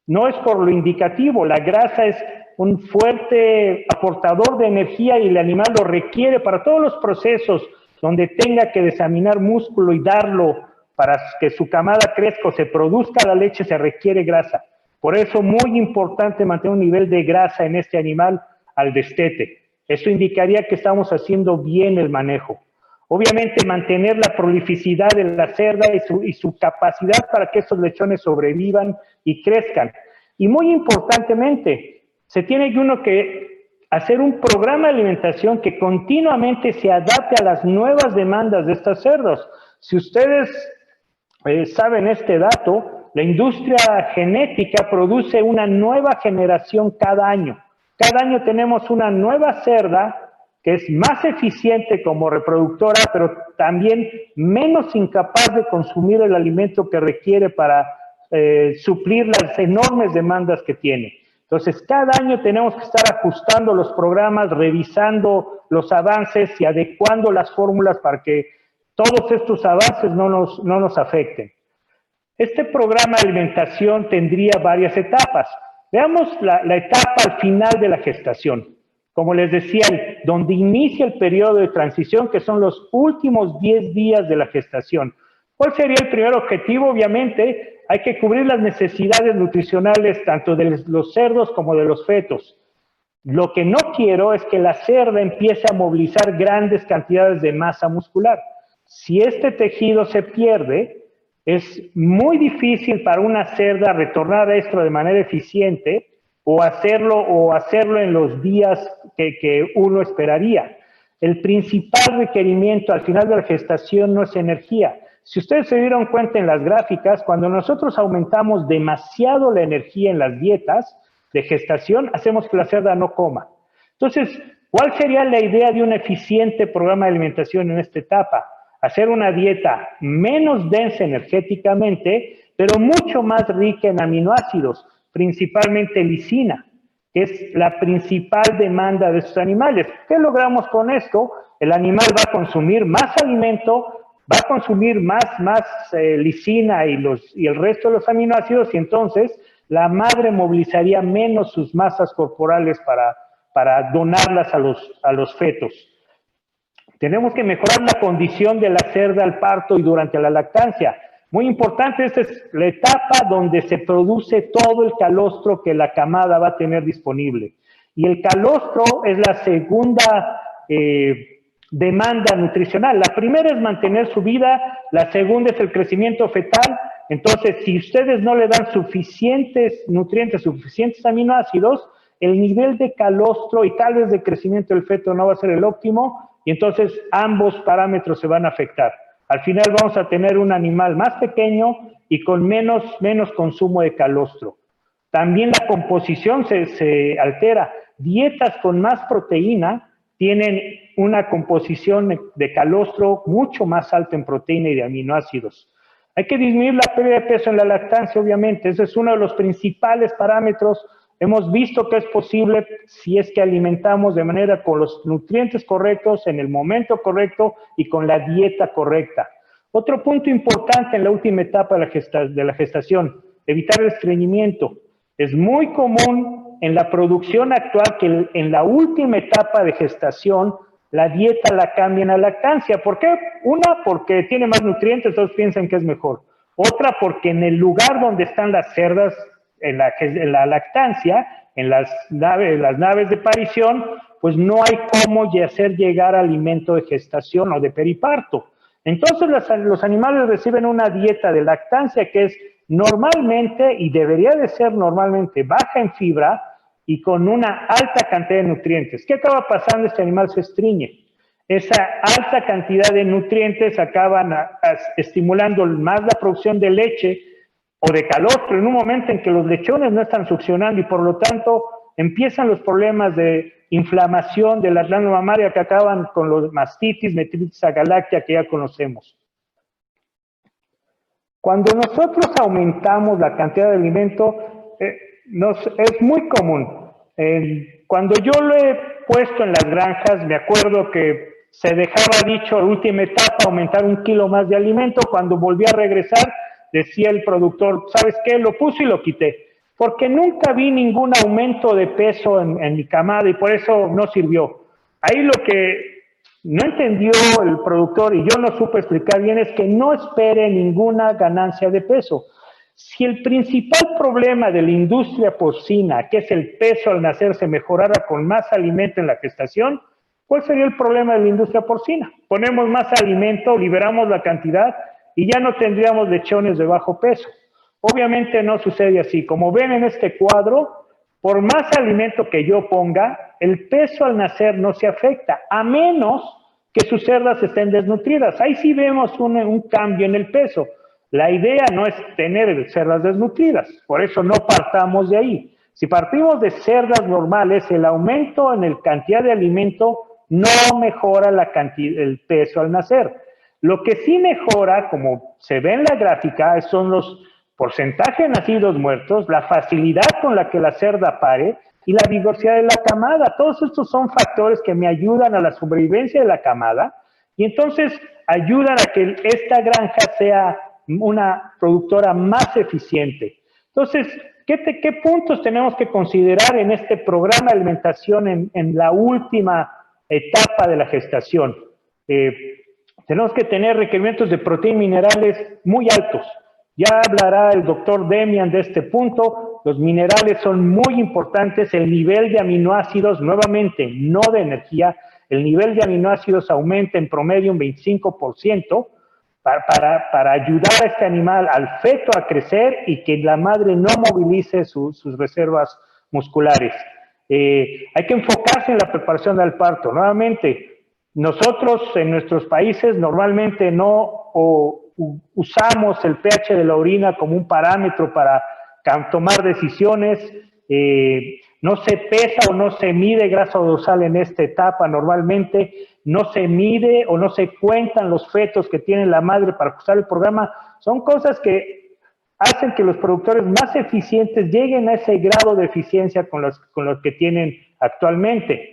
C: no es por lo indicativo, la grasa es un fuerte aportador de energía y el animal lo requiere para todos los procesos donde tenga que desaminar músculo y darlo para que su camada crezca o se produzca la leche, se requiere grasa. Por eso muy importante mantener un nivel de grasa en este animal al destete. Eso indicaría que estamos haciendo bien el manejo. Obviamente mantener la prolificidad de la cerda y su capacidad para que estos lechones sobrevivan y crezcan. Y muy importantemente, se tiene que hacer un programa de alimentación que continuamente se adapte a las nuevas demandas de estos cerdos. Si ustedes saben este dato, la industria genética produce una nueva generación cada año. Cada año tenemos una nueva cerda que es más eficiente como reproductora, pero también menos incapaz de consumir el alimento que requiere para suplir las enormes demandas que tiene. Entonces, cada año tenemos que estar ajustando los programas, revisando los avances y adecuando las fórmulas para que todos estos avances no nos afecten. Este programa de alimentación tendría varias etapas. Veamos la etapa al final de la gestación. Como les decía, donde inicia el periodo de transición, que son los últimos 10 días de la gestación. ¿Cuál sería el primer objetivo? Obviamente, hay que cubrir las necesidades nutricionales tanto de los cerdos como de los fetos. Lo que no quiero es que la cerda empiece a movilizar grandes cantidades de masa muscular. Si este tejido se pierde, es muy difícil para una cerda retornar a esto de manera eficiente o hacerlo en los días que uno esperaría. El principal requerimiento al final de la gestación no es energía. Si ustedes se dieron cuenta en las gráficas, cuando nosotros aumentamos demasiado la energía en las dietas de gestación, hacemos que la cerda no coma. Entonces, ¿cuál sería la idea de un eficiente programa de alimentación en esta etapa? Hacer una dieta menos densa energéticamente, pero mucho más rica en aminoácidos, principalmente lisina. que es la principal demanda de estos animales. ¿Qué logramos con esto? El animal va a consumir más alimento, va a consumir más lisina y el resto de los aminoácidos, y entonces la madre movilizaría menos sus masas corporales para donarlas a los fetos. Tenemos que mejorar la condición de la cerda al parto y durante la lactancia. Muy importante, esta es la etapa donde se produce todo el calostro que la camada va a tener disponible. Y el calostro es la segunda demanda nutricional. La primera es mantener su vida, la segunda es el crecimiento fetal. Entonces, si ustedes no le dan suficientes nutrientes, suficientes aminoácidos, el nivel de calostro y tal vez de crecimiento del feto no va a ser el óptimo, y entonces ambos parámetros se van a afectar. Al final vamos a tener un animal más pequeño y con menos consumo de calostro. También la composición se altera. Dietas con más proteína tienen una composición de calostro mucho más alta en proteína y de aminoácidos. Hay que disminuir la pérdida de peso en la lactancia, obviamente. Ese es uno de los principales parámetros. Hemos visto que es posible si es que alimentamos de manera con los nutrientes correctos, en el momento correcto y con la dieta correcta. Otro punto importante en la última etapa de la gestación, evitar el estreñimiento. Es muy común en la producción actual que en la última etapa de gestación la dieta la cambien a lactancia. ¿Por qué? Una, porque tiene más nutrientes, todos piensan que es mejor. Otra, porque en el lugar donde están las cerdas, en la lactancia, en las naves de parición, pues no hay cómo hacer llegar alimento de gestación o de periparto. Entonces los animales reciben una dieta de lactancia que es normalmente, y debería de ser normalmente, baja en fibra y con una alta cantidad de nutrientes. ¿Qué acaba pasando? Este animal se estreñe. Esa alta cantidad de nutrientes acaban estimulando más la producción de leche o de calostro en un momento en que los lechones no están succionando y por lo tanto empiezan los problemas de inflamación de la glándula mamaria que acaban con los mastitis, metritis agalactia que ya conocemos. Cuando nosotros aumentamos la cantidad de alimento, es muy común. Cuando yo lo he puesto en las granjas, me acuerdo que se dejaba dicho en la última etapa aumentar 1 kilo más de alimento. Cuando volví a regresar, decía el productor, ¿sabes qué? Lo puse y lo quité. Porque nunca vi ningún aumento de peso en mi camada y por eso no sirvió. Ahí lo que no entendió el productor y yo no supe explicar bien es que no espere ninguna ganancia de peso. Si el principal problema de la industria porcina, que es el peso al nacer, se mejorara con más alimento en la gestación, ¿cuál sería el problema de la industria porcina? Ponemos más alimento, liberamos la cantidad y ya no tendríamos lechones de bajo peso. Obviamente no sucede así. Como ven en este cuadro, por más alimento que yo ponga, el peso al nacer no se afecta, a menos que sus cerdas estén desnutridas. Ahí sí vemos un cambio en el peso. La idea no es tener cerdas desnutridas, por eso no partamos de ahí. Si partimos de cerdas normales, el aumento en la cantidad de alimento no mejora el peso al nacer. Lo que sí mejora, como se ve en la gráfica, son los porcentajes de nacidos muertos, la facilidad con la que la cerda pare y la vigorosidad de la camada. Todos estos son factores que me ayudan a la sobrevivencia de la camada y entonces ayudan a que esta granja sea una productora más eficiente. Entonces, ¿qué puntos tenemos que considerar en este programa de alimentación en la última etapa de la gestación? Tenemos que tener requerimientos de proteínas y minerales muy altos. Ya hablará el doctor Demian de este punto. Los minerales son muy importantes. El nivel de aminoácidos, nuevamente, no de energía, el nivel de aminoácidos aumenta en promedio un 25% para ayudar a este animal, al feto, a crecer y que la madre no movilice sus reservas musculares. Hay que enfocarse en la preparación del parto. Nuevamente, nosotros en nuestros países normalmente no usamos el pH de la orina como un parámetro para tomar decisiones. No se pesa o no se mide grasa dorsal en esta etapa normalmente. No se mide o no se cuentan los fetos que tiene la madre para ajustar el programa. Son cosas que hacen que los productores más eficientes lleguen a ese grado de eficiencia con los que tienen actualmente.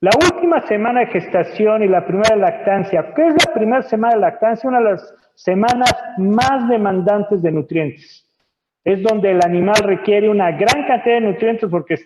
C: La última semana de gestación y la primera de lactancia. ¿Qué es la primera semana de lactancia? Una de las semanas más demandantes de nutrientes. Es donde el animal requiere una gran cantidad de nutrientes porque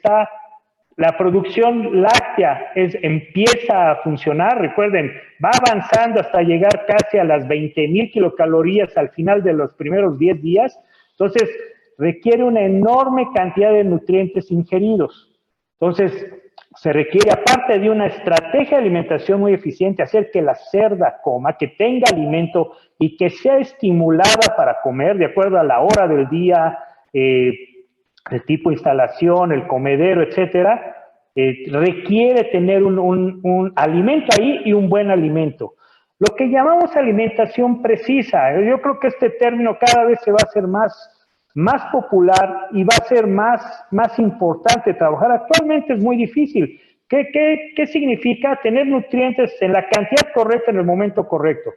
C: la producción láctea empieza a funcionar. Recuerden, va avanzando hasta llegar casi a las 20,000 kilocalorías al final de los primeros 10 días. Entonces, requiere una enorme cantidad de nutrientes ingeridos. Entonces, se requiere, aparte de una estrategia de alimentación muy eficiente, hacer que la cerda coma, que tenga alimento y que sea estimulada para comer de acuerdo a la hora del día, el tipo de instalación, el comedero, etcétera. Requiere tener un alimento ahí y un buen alimento. Lo que llamamos alimentación precisa, yo creo que este término cada vez se va a hacer más popular y va a ser más importante trabajar. Actualmente es muy difícil. ¿Qué significa? Tener nutrientes en la cantidad correcta en el momento correcto.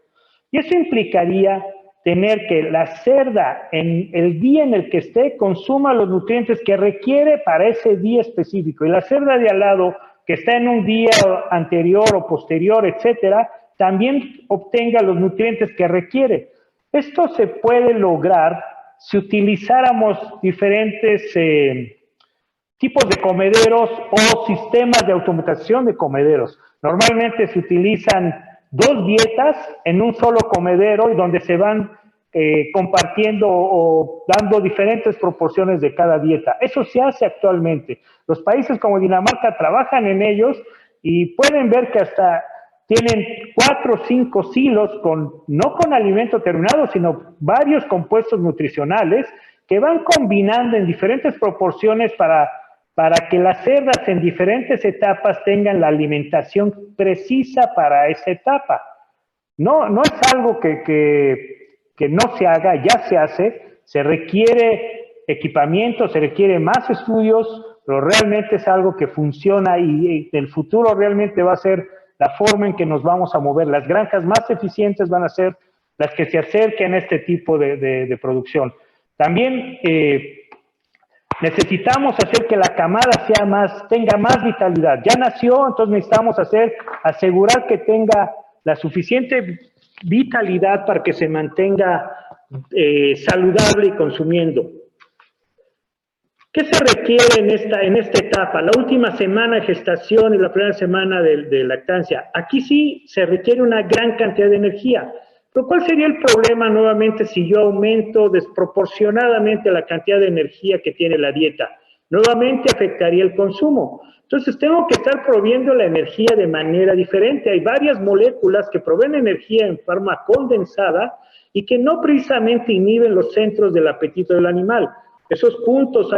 C: Y eso implicaría tener que la cerda en el día en el que esté consuma los nutrientes que requiere para ese día específico. Y la cerda de al lado, que está en un día anterior o posterior, etcétera, también obtenga los nutrientes que requiere. Esto se puede lograr si utilizáramos diferentes tipos de comederos o sistemas de automatización de comederos. Normalmente se utilizan 2 dietas en un solo comedero y donde se van compartiendo o dando diferentes proporciones de cada dieta. Eso se hace actualmente. Los países como Dinamarca trabajan en ellos y pueden ver que hasta tienen 4 o 5 silos no con alimento terminado, sino varios compuestos nutricionales que van combinando en diferentes proporciones para que las cerdas en diferentes etapas tengan la alimentación precisa para esa etapa. No es algo que no se haga, ya se hace, se requiere equipamiento, se requiere más estudios, pero realmente es algo que funciona y el futuro realmente va a ser la forma en que nos vamos a mover. Las granjas más eficientes van a ser las que se acerquen a este tipo de producción. También necesitamos hacer que la camada tenga más vitalidad. Ya nació, entonces necesitamos asegurar que tenga la suficiente vitalidad para que se mantenga saludable y consumiendo. ¿Qué se requiere en esta etapa? La última semana de gestación y la primera semana de lactancia. Aquí sí se requiere una gran cantidad de energía. Pero ¿cuál sería el problema nuevamente si yo aumento desproporcionadamente la cantidad de energía que tiene la dieta? Nuevamente afectaría el consumo. Entonces tengo que estar proveyendo la energía de manera diferente. Hay varias moléculas que proveen energía en forma condensada y que no precisamente inhiben los centros del apetito del animal. Esos puntos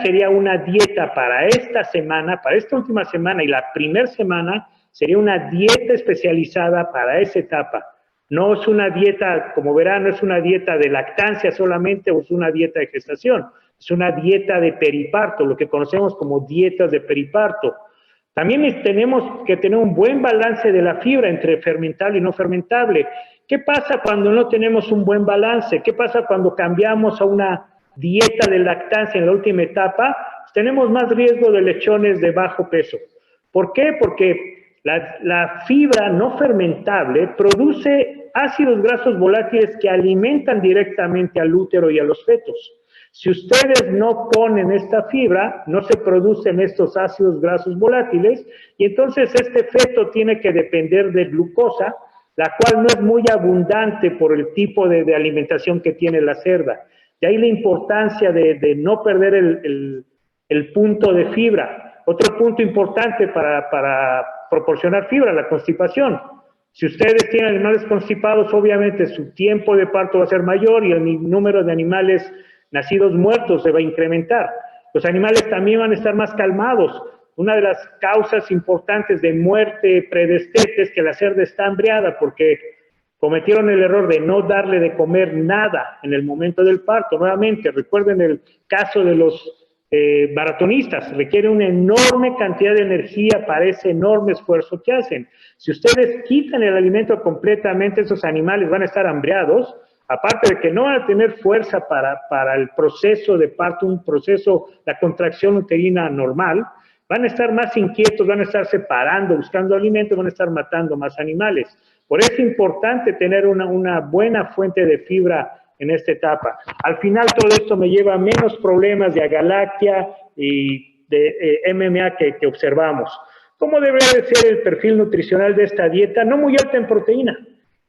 C: sería una dieta para esta semana, para esta última semana y la primera semana, sería una dieta especializada para esa etapa. No es una dieta, como verán, no es una dieta de lactancia solamente o es una dieta de gestación. Es una dieta de periparto, lo que conocemos como dietas de periparto. También tenemos que tener un buen balance de la fibra entre fermentable y no fermentable. ¿Qué pasa cuando no tenemos un buen balance? ¿Qué pasa cuando cambiamos a una dieta de lactancia en la última etapa? Tenemos más riesgo de lechones de bajo peso. ¿Por qué? Porque la fibra no fermentable produce ácidos grasos volátiles que alimentan directamente al útero y a los fetos. Si ustedes no ponen esta fibra, no se producen estos ácidos grasos volátiles y entonces este feto tiene que depender de glucosa, la cual no es muy abundante por el tipo de alimentación que tiene la cerda. De ahí la importancia de no perder el punto de fibra. Otro punto importante para proporcionar fibra, la constipación. Si ustedes tienen animales constipados, obviamente su tiempo de parto va a ser mayor y el número de animales nacidos muertos se va a incrementar. Los animales también van a estar más calmados. Una de las causas importantes de muerte predestete es que la cerda está hambriada porque cometieron el error de no darle de comer nada en el momento del parto. Nuevamente, recuerden el caso de los maratonistas, requiere una enorme cantidad de energía para ese enorme esfuerzo que hacen. Si ustedes quitan el alimento completamente, esos animales van a estar hambriados, aparte de que no van a tener fuerza para el proceso de parto, la contracción uterina normal, van a estar más inquietos, van a estar separando, buscando alimentos, van a estar matando más animales. Por eso es importante tener una buena fuente de fibra en esta etapa. Al final todo esto me lleva a menos problemas de agalactia y de MMA que observamos. ¿Cómo debería de ser el perfil nutricional de esta dieta? No muy alta en proteína,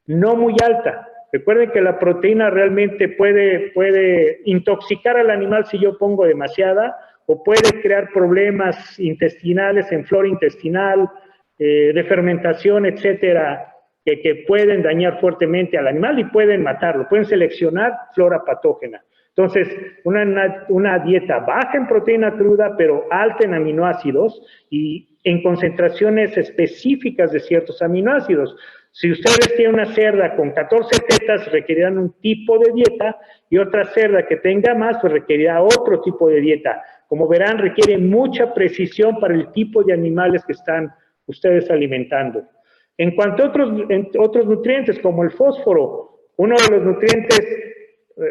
C: no muy alta. Recuerden que la proteína realmente puede intoxicar al animal si yo pongo demasiada, o puede crear problemas intestinales en flora intestinal, de fermentación, etcétera, que pueden dañar fuertemente al animal y pueden matarlo, pueden seleccionar flora patógena. Entonces, una dieta baja en proteína cruda, pero alta en aminoácidos y en concentraciones específicas de ciertos aminoácidos. Si ustedes tienen una cerda con 14 tetas, requerirán un tipo de dieta, y otra cerda que tenga más, pues requerirá otro tipo de dieta. Como verán, requiere mucha precisión para el tipo de animales que están ustedes alimentando. En cuanto a otros nutrientes, como el fósforo, uno de los nutrientes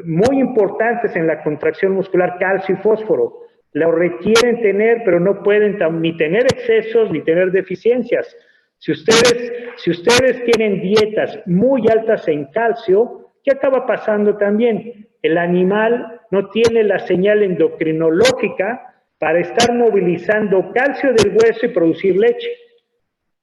C: muy importantes en la contracción muscular, calcio y fósforo, lo requieren tener, pero no pueden ni tener excesos ni tener deficiencias. Si ustedes tienen dietas muy altas en calcio, ¿qué acaba pasando también? El animal no tiene la señal endocrinológica para estar movilizando calcio del hueso y producir leche.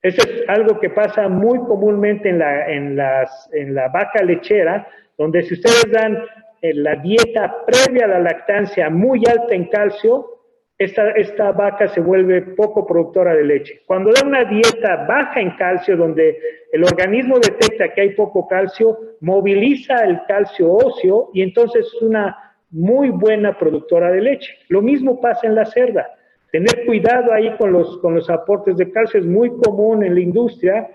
C: Eso es algo que pasa muy comúnmente en la vaca lechera, donde si ustedes dan la dieta previa a la lactancia muy alta en calcio, esta vaca se vuelve poco productora de leche. Cuando da una dieta baja en calcio, donde el organismo detecta que hay poco calcio, moviliza el calcio óseo y entonces es una muy buena productora de leche. Lo mismo pasa en la cerda. Tener cuidado ahí con los aportes de calcio. Es muy común en la industria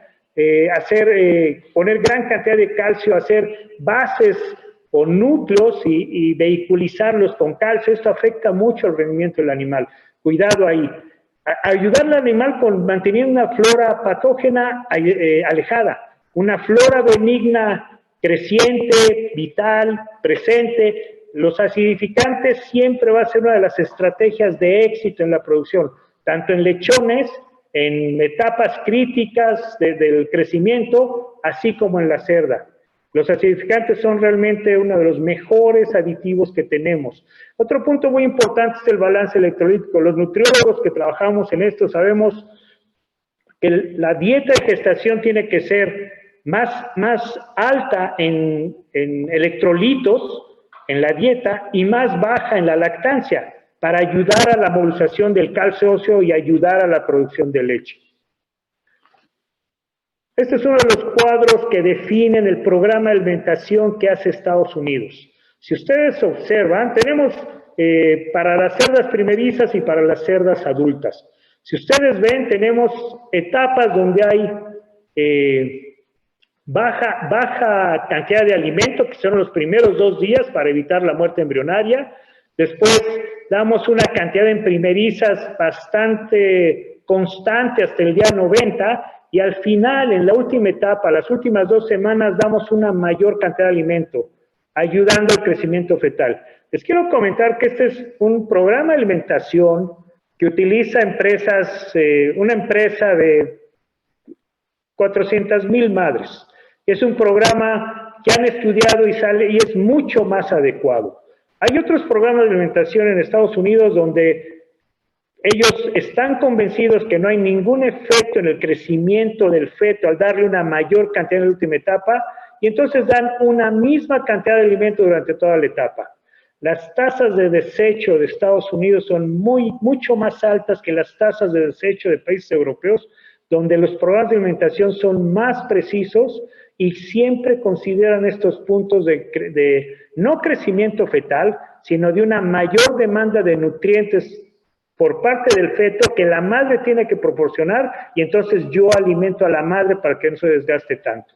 C: poner gran cantidad de calcio, hacer bases o núcleos y vehiculizarlos con calcio. Esto afecta mucho el rendimiento del animal. Cuidado ahí. Ayudar al animal con mantener una flora patógena alejada, una flora benigna creciente, vital, presente. Los acidificantes siempre va a ser una de las estrategias de éxito en la producción, tanto en lechones, en etapas críticas del crecimiento, así como en la cerda. Los acidificantes son realmente uno de los mejores aditivos que tenemos. Otro punto muy importante es el balance electrolítico. Los nutriólogos que trabajamos en esto sabemos que la dieta de gestación tiene que ser más alta en electrolitos, en la dieta, y más baja en la lactancia, para ayudar a la movilización del calcio óseo y ayudar a la producción de leche. Este es uno de los cuadros que definen el programa de alimentación que hace Estados Unidos. Si ustedes observan, tenemos para las cerdas primerizas y para las cerdas adultas. Si ustedes ven, tenemos etapas donde hay baja cantidad de alimento, que son los primeros 2 días para evitar la muerte embrionaria. Después damos una cantidad en primerizas bastante constante hasta el día 90, y al final, en la última etapa, las últimas 2 semanas, damos una mayor cantidad de alimento, ayudando al crecimiento fetal. Les quiero comentar que este es un programa de alimentación que utiliza una empresa de 400,000 madres. Es un programa que han estudiado y es mucho más adecuado. Hay otros programas de alimentación en Estados Unidos donde ellos están convencidos que no hay ningún efecto en el crecimiento del feto al darle una mayor cantidad en la última etapa, y entonces dan una misma cantidad de alimento durante toda la etapa. Las tasas de desecho de Estados Unidos son mucho más altas que las tasas de desecho de países europeos, donde los programas de alimentación son más precisos y siempre consideran estos puntos de no crecimiento fetal, sino de una mayor demanda de nutrientes por parte del feto que la madre tiene que proporcionar, y entonces yo alimento a la madre para que no se desgaste tanto.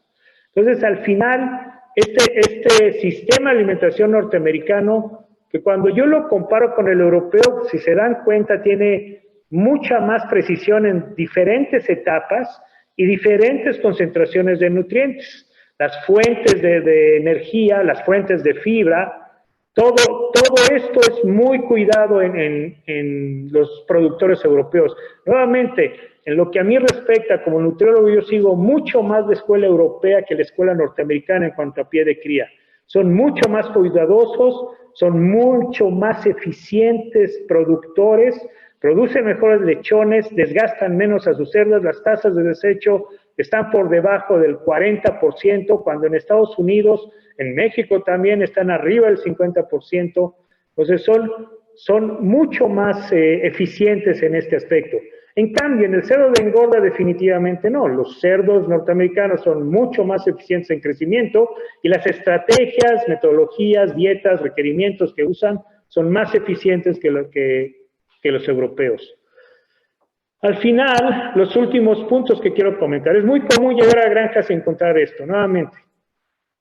C: Entonces, al final, este sistema de alimentación norteamericano, que cuando yo lo comparo con el europeo, si se dan cuenta, tiene mucha más precisión en diferentes etapas y diferentes concentraciones de nutrientes. las fuentes de energía, las fuentes de fibra. Todo esto es muy cuidado en los productores europeos. Nuevamente, en lo que a mí respecta, como nutriólogo, yo sigo mucho más la escuela europea que la escuela norteamericana en cuanto a pie de cría. Son mucho más cuidadosos, son mucho más eficientes productores, producen mejores lechones, desgastan menos a sus cerdos, las tasas de desecho están por debajo del 40%, cuando en Estados Unidos, en México también están arriba del 50%. Entonces son mucho más eficientes en este aspecto. En cambio, en el cerdo de engorda definitivamente no. Los cerdos norteamericanos son mucho más eficientes en crecimiento y las estrategias, metodologías, dietas, requerimientos que usan son más eficientes que los europeos. Al final, los últimos puntos que quiero comentar. Es muy común llegar a granjas y encontrar esto, nuevamente.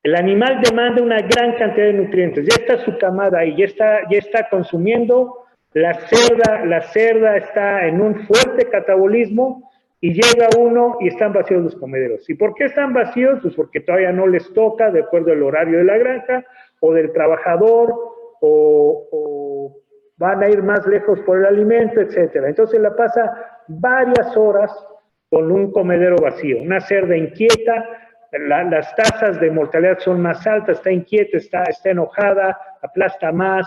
C: El animal demanda una gran cantidad de nutrientes. Ya está su camada ahí, ya está consumiendo. La cerda está en un fuerte catabolismo y llega uno y están vacíos los comederos. ¿Y por qué están vacíos? Pues porque todavía no les toca de acuerdo al horario de la granja o del trabajador o van a ir más lejos por el alimento, etcétera. Entonces la pasa varias horas con un comedero vacío. Una cerda inquieta, las tasas de mortalidad son más altas, está inquieta, está enojada, aplasta más.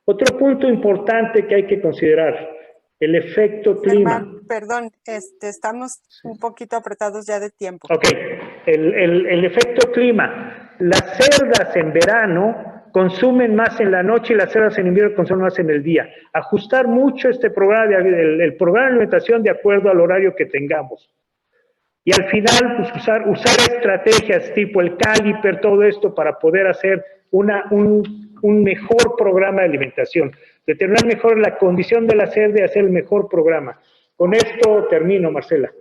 C: Otro punto importante que hay que considerar, el efecto clima.
B: Germán, perdón, estamos un poquito apretados ya de tiempo.
C: Ok, el efecto clima. Las cerdas en verano consumen más en la noche y las cerdas en invierno consumen más en el día. Ajustar mucho este programa, el programa de alimentación de acuerdo al horario que tengamos. Y al final, pues usar estrategias tipo el caliper, todo esto para poder hacer un mejor programa de alimentación. Determinar mejor la condición de la cerda y hacer el mejor programa. Con esto termino, Marcela.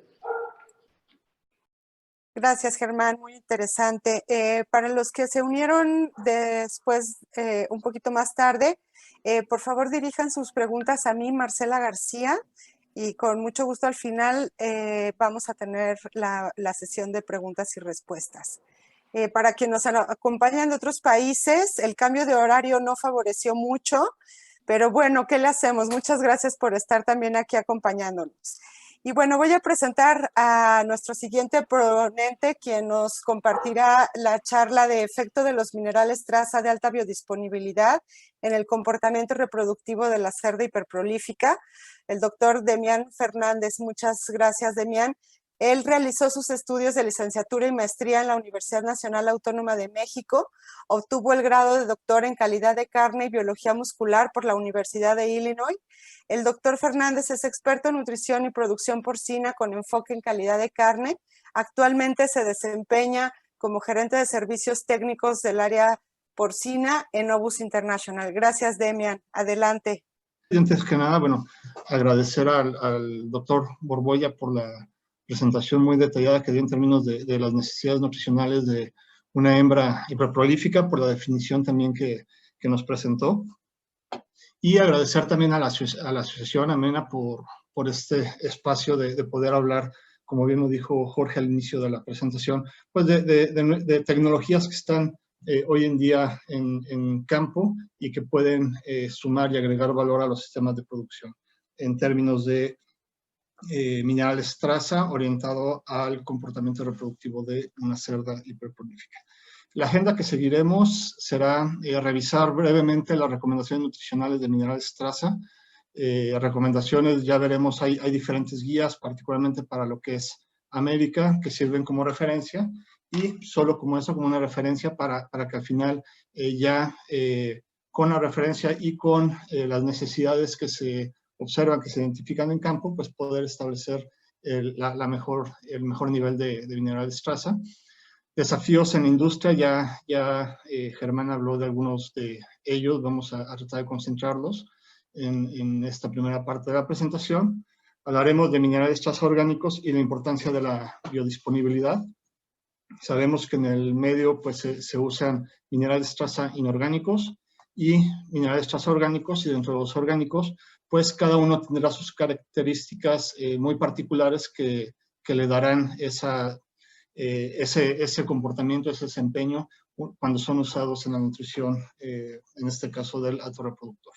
B: Gracias, Germán, muy interesante. Para los que se unieron después, un poquito más tarde, por favor dirijan sus preguntas a mí, Marcela García, y con mucho gusto al final vamos a tener la sesión de preguntas y respuestas. Para quienes nos acompañan de otros países, el cambio de horario no favoreció mucho, pero bueno, ¿qué le hacemos? Muchas gracias por estar también aquí acompañándonos. Y bueno, voy a presentar a nuestro siguiente ponente, quien nos compartirá la charla de efecto de los minerales traza de alta biodisponibilidad en el comportamiento reproductivo de la cerda hiperprolífica, el doctor Demián Fernández. Muchas gracias, Demián. Él realizó sus estudios de licenciatura y maestría en la Universidad Nacional Autónoma de México, obtuvo el grado de doctor en calidad de carne y biología muscular por la Universidad de Illinois. El doctor Fernández es experto en nutrición y producción porcina con enfoque en calidad de carne. Actualmente se desempeña como gerente de servicios técnicos del área porcina en Novus International. Gracias, Demián. Adelante.
D: Antes que nada, bueno, agradecer al doctor Borbolla por la presentación muy detallada que dio en términos de las necesidades nutricionales de una hembra hiperprolífica, por la definición también que nos presentó. Y agradecer también a la Asociación AMENA por este espacio de poder hablar, como bien lo dijo Jorge al inicio de la presentación, pues de tecnologías que están hoy en día en campo y que pueden sumar y agregar valor a los sistemas de producción en términos de minerales traza orientado al comportamiento reproductivo de una cerda hiperprolífica. La agenda que seguiremos será revisar brevemente las recomendaciones nutricionales de minerales traza. Recomendaciones, ya veremos, hay diferentes guías, particularmente para lo que es América, que sirven como referencia, y solo como eso, como una referencia para que al final con la referencia y con las necesidades que se observan, que se identifican en campo, pues poder establecer el mejor nivel de minerales traza. Desafíos en la industria, Germán habló de algunos de ellos, vamos a tratar de concentrarlos en esta primera parte de la presentación. Hablaremos de minerales traza orgánicos y la importancia de la biodisponibilidad. Sabemos que en el medio pues, se usan minerales traza inorgánicos y minerales traza orgánicos, y dentro de los orgánicos, pues cada uno tendrá sus características muy particulares que le darán ese comportamiento, ese desempeño cuando son usados en la nutrición, en este caso del alto reproductor.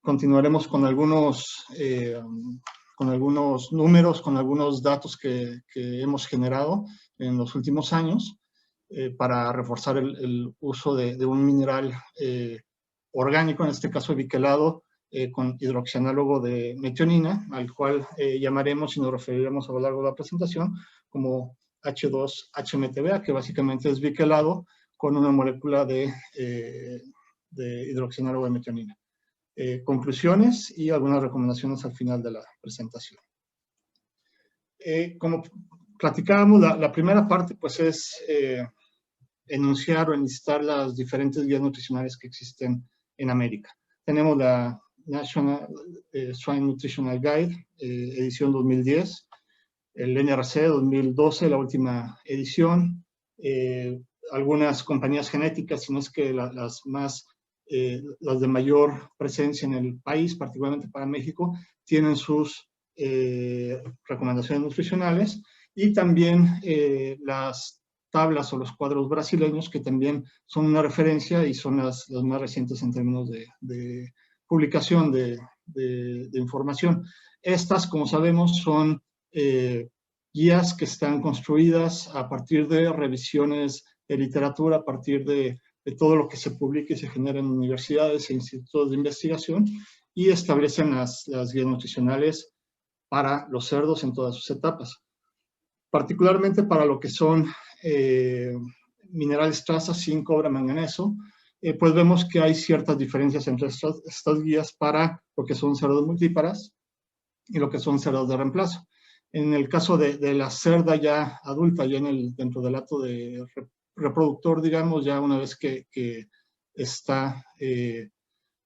D: Continuaremos con algunos números, con algunos datos que hemos generado en los últimos años para reforzar el uso de un mineral orgánico, en este caso biquelado, con hidroxianálogo de metionina, al cual llamaremos y nos referiremos a lo largo de la presentación como H2-HMTBA, que básicamente es biquelado con una molécula de hidroxianálogo de metionina. Conclusiones y algunas recomendaciones al final de la presentación. Como platicábamos, la primera parte pues es enunciar o enlistar las diferentes guías nutricionales que existen en América. Tenemos la National Swine Nutritional Guide, edición 2010, el NRC 2012, la última edición, algunas compañías genéticas, si no es que las de mayor presencia en el país, particularmente para México, tienen sus recomendaciones nutricionales, y también las tablas o los cuadros brasileños, que también son una referencia y son las más recientes en términos de publicación de información. Estas, como sabemos, son guías que están construidas a partir de revisiones de literatura, a partir de todo lo que se publica y se genera en universidades e institutos de investigación, y establecen las guías nutricionales para los cerdos en todas sus etapas. Particularmente para lo que son minerales traza, zinc, cobre, manganeso, pues vemos que hay ciertas diferencias entre estas guías para lo que son cerdos multíparas y lo que son cerdos de reemplazo. En el caso de la cerda ya adulta, ya dentro del acto de reproductor, digamos, ya una vez que está en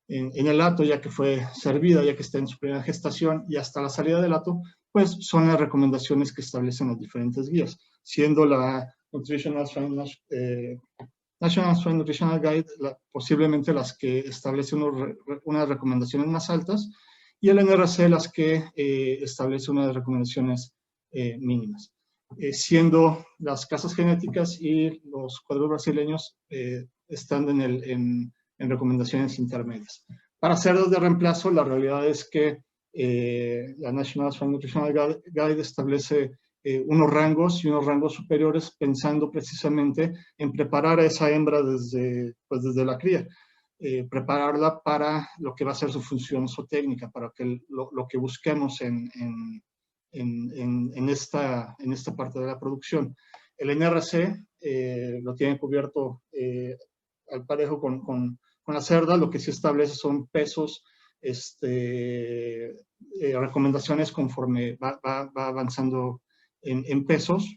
D: el hato, ya que fue servida, ya que está en su primera gestación y hasta la salida del hato, pues son las recomendaciones que establecen las diferentes guías, siendo la National Swine Nutritional Guide posiblemente las que establecen unas recomendaciones más altas, y el NRC las que establece unas recomendaciones mínimas. Siendo las casas genéticas y los cuadros brasileños estando en recomendaciones intermedias. Para cerdos de reemplazo, la realidad es que la National Swine Nutritional Guide establece unos rangos y unos rangos superiores, pensando precisamente en preparar a esa hembra desde la cría. Prepararla para lo que va a ser su función zootécnica, para que lo que busquemos en esta parte de la producción. El NRC lo tiene cubierto al parejo con la cerda. Lo que sí establece son pesos, recomendaciones conforme va avanzando en pesos.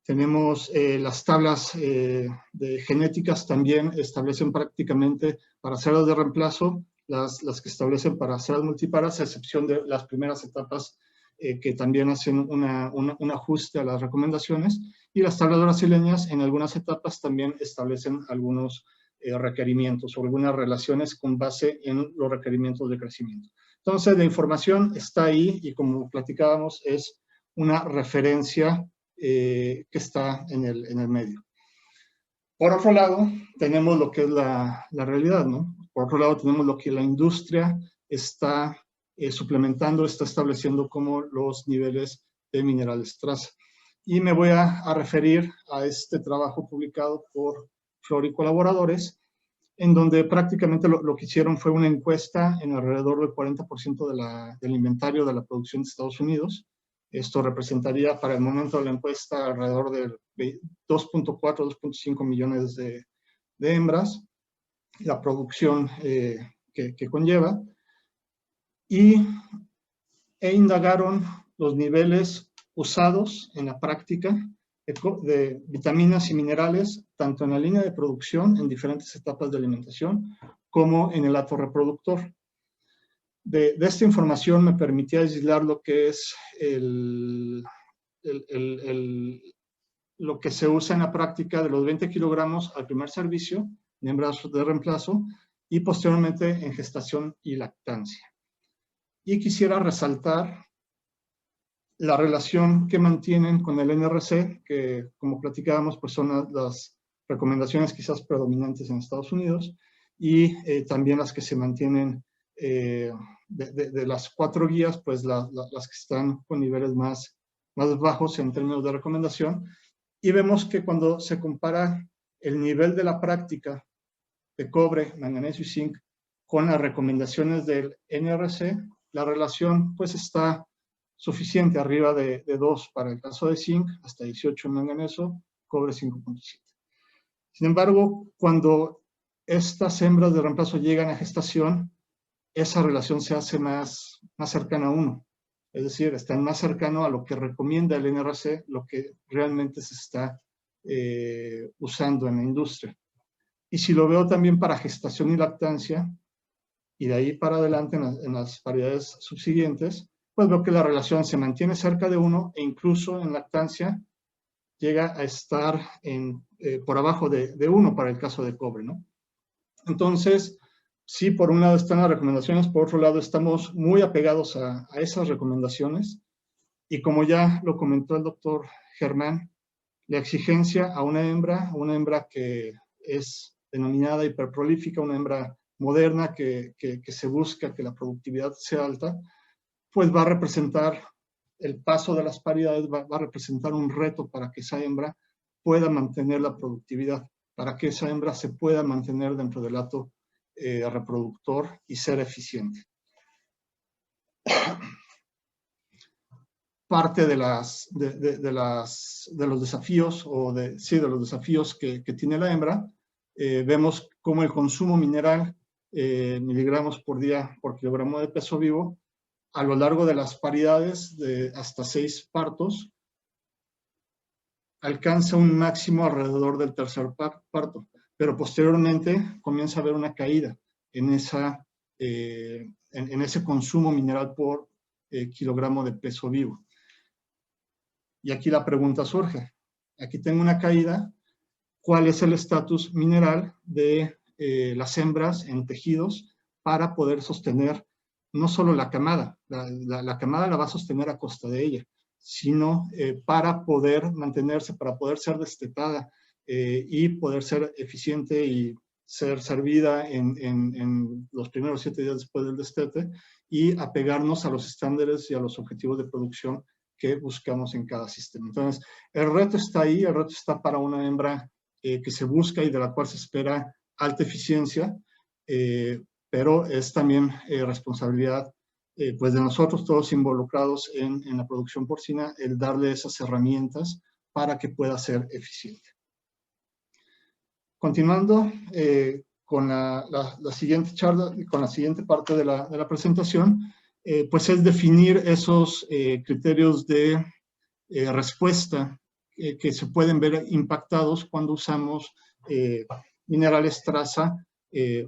D: Tenemos las tablas de genéticas, también establecen prácticamente para cerdos de reemplazo las que establecen para cerdas multíparas, a excepción de las primeras etapas que también hacen un ajuste a las recomendaciones, y las tablas brasileñas en algunas etapas también establecen algunos requerimientos o algunas relaciones con base en los requerimientos de crecimiento. Entonces, la información está ahí y, como platicábamos, es una referencia que está en el medio. Por otro lado, tenemos lo que es la realidad, ¿no? Por otro lado, tenemos lo que la industria está suplementando, está estableciendo como los niveles de minerales traza. Y me voy a referir a este trabajo publicado por Flor y colaboradores, en donde prácticamente lo que hicieron fue una encuesta en alrededor del 40% del inventario de la producción de Estados Unidos. Esto representaría para el momento de la encuesta alrededor de 2.4, 2.5 millones de hembras, la producción que conlleva, e indagaron los niveles usados en la práctica de vitaminas y minerales, tanto en la línea de producción, en diferentes etapas de alimentación, como en el acto reproductor. De esta información me permitía aislar lo que es lo que se usa en la práctica de los 20 kilogramos al primer servicio de hembras de reemplazo y posteriormente en gestación y lactancia. Y quisiera resaltar la relación que mantienen con el NRC, que como platicábamos, pues son las recomendaciones quizás predominantes en Estados Unidos, y también las que se mantienen de las 4 guías, pues las que están con niveles más bajos en términos de recomendación. Y vemos que cuando se compara el nivel de la práctica de cobre, manganeso y zinc con las recomendaciones del NRC, la relación pues está suficiente, arriba de 2 para el caso de zinc, hasta 18 en manganeso, cobre 5.7. Sin embargo, cuando estas hembras de reemplazo llegan a gestación, esa relación se hace más cercana a 1. Es decir, están más cercano a lo que recomienda el NRC, lo que realmente se está usando en la industria. Y si lo veo también para gestación y lactancia, y de ahí para adelante en las paridades subsiguientes, pues veo que la relación se mantiene cerca de 1 e incluso en lactancia llega a estar por abajo de 1 para el caso de cobre, ¿no? Entonces, sí, por un lado están las recomendaciones, por otro lado estamos muy apegados a esas recomendaciones, y como ya lo comentó el doctor Germán, la exigencia a una hembra que es denominada hiperprolífica, una hembra moderna que se busca que la productividad sea alta, pues va a representar el paso de las paridades, va a representar un reto para que esa hembra pueda mantener la productividad, para que esa hembra se pueda mantener dentro del hato reproductor y ser eficiente. Parte de los desafíos, de los desafíos que tiene la hembra, vemos cómo el consumo mineral, miligramos por día por kilogramo de peso vivo, a lo largo de las paridades de hasta 6 partos, alcanza un máximo alrededor del tercer parto, pero posteriormente comienza a haber una caída en ese consumo mineral por kilogramo de peso vivo. Y aquí la pregunta surge. Aquí tengo una caída. ¿Cuál es el estatus mineral de las hembras en tejidos para poder sostener no solo la camada? La camada la va a sostener a costa de ella, sino para poder mantenerse, para poder ser destetada y poder ser eficiente y ser servida en los primeros 7 días después del destete, y apegarnos a los estándares y a los objetivos de producción que buscamos en cada sistema. Entonces, el reto está ahí, el reto está para una hembra que se busca y de la cual se espera alta eficiencia, pero es también responsabilidad pues de nosotros todos involucrados en la producción porcina, el darle esas herramientas para que pueda ser eficiente. Continuando con la siguiente charla, con la siguiente parte de la presentación, pues es definir esos criterios de respuesta que se pueden ver impactados cuando usamos minerales traza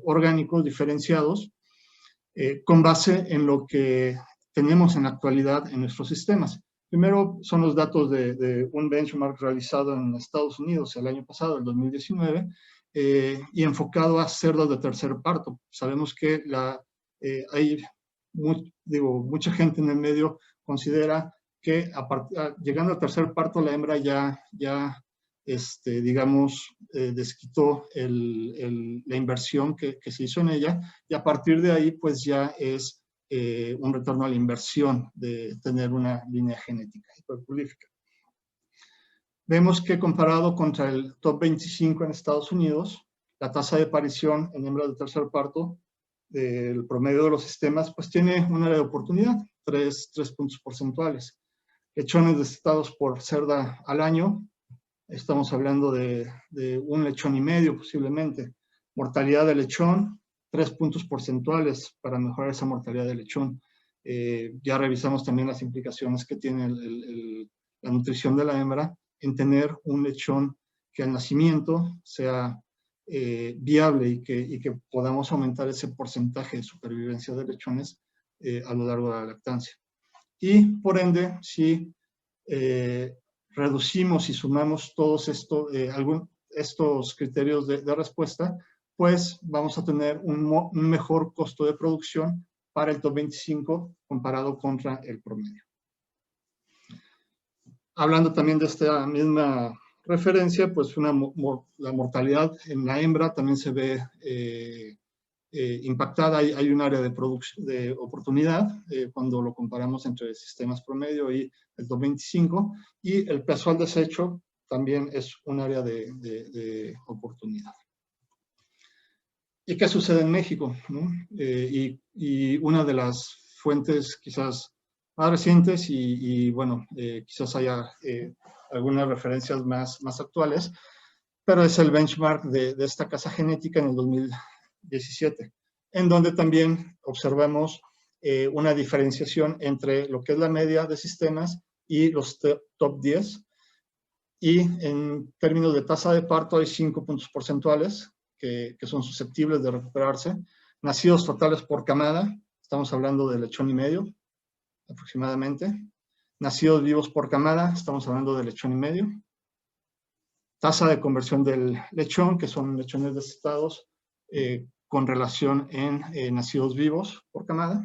D: orgánicos diferenciados con base en lo que tenemos en la actualidad en nuestros sistemas. Primero son los datos de un benchmark realizado en Estados Unidos el año pasado, el 2019, y enfocado a cerdos de tercer parto. Sabemos que hay mucha gente en el medio considera que llegando al tercer parto la hembra ya desquitó la inversión que se hizo en ella, y a partir de ahí pues ya es un retorno a la inversión de tener una línea genética hiperprolífica. Vemos que comparado contra el top 25 en Estados Unidos, la tasa de parición en hembras de tercer parto del promedio de los sistemas, pues tiene un área de oportunidad, 3 puntos porcentuales. Lechones destetados por cerda al año, estamos hablando de 1,5 lechones posiblemente. Mortalidad de lechón, 3 puntos porcentuales para mejorar esa mortalidad de lechón. Ya revisamos también las implicaciones que tiene la nutrición de la hembra en tener un lechón que al nacimiento sea viable y que podamos aumentar ese porcentaje de supervivencia de lechones a lo largo de la lactancia. Y por ende, si reducimos y sumamos todos estos criterios de respuesta, pues vamos a tener un mejor costo de producción para el top 25 comparado contra el promedio. Hablando también de esta misma referencia, pues la mortalidad en la hembra también se ve impactada. Hay un área de oportunidad cuando lo comparamos entre sistemas promedio y el top 25, y el peso al desecho también es un área de oportunidad. ¿Y qué sucede en México, ¿no? Y una de las fuentes quizás más recientes y bueno, quizás haya algunas referencias más actuales, pero es el benchmark de esta casa genética en el 2017, en donde también observamos una diferenciación entre lo que es la media de sistemas y los top 10, y en términos de tasa de parto hay 5 puntos porcentuales que son susceptibles de recuperarse. Nacidos totales por camada, estamos hablando de lechón y medio aproximadamente. Nacidos vivos por camada, estamos hablando de lechón y medio. Tasa de conversión del lechón, que son lechones destetados con relación en nacidos vivos por camada.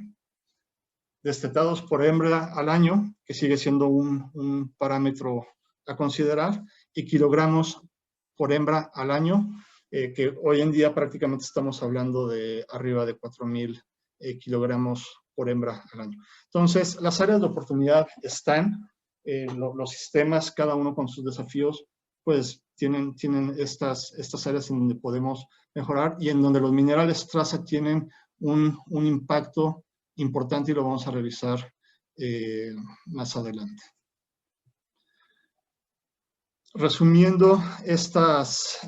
D: Destetados por hembra al año, que sigue siendo un parámetro a considerar, y kilogramos por hembra al año, que hoy en día prácticamente estamos hablando de arriba de 4,000 kilogramos por hembra al año. Entonces, las áreas de oportunidad están, los sistemas, cada uno con sus desafíos, pues tienen estas áreas en donde podemos mejorar y en donde los minerales traza tienen un impacto importante, y lo vamos a revisar más adelante. Resumiendo estos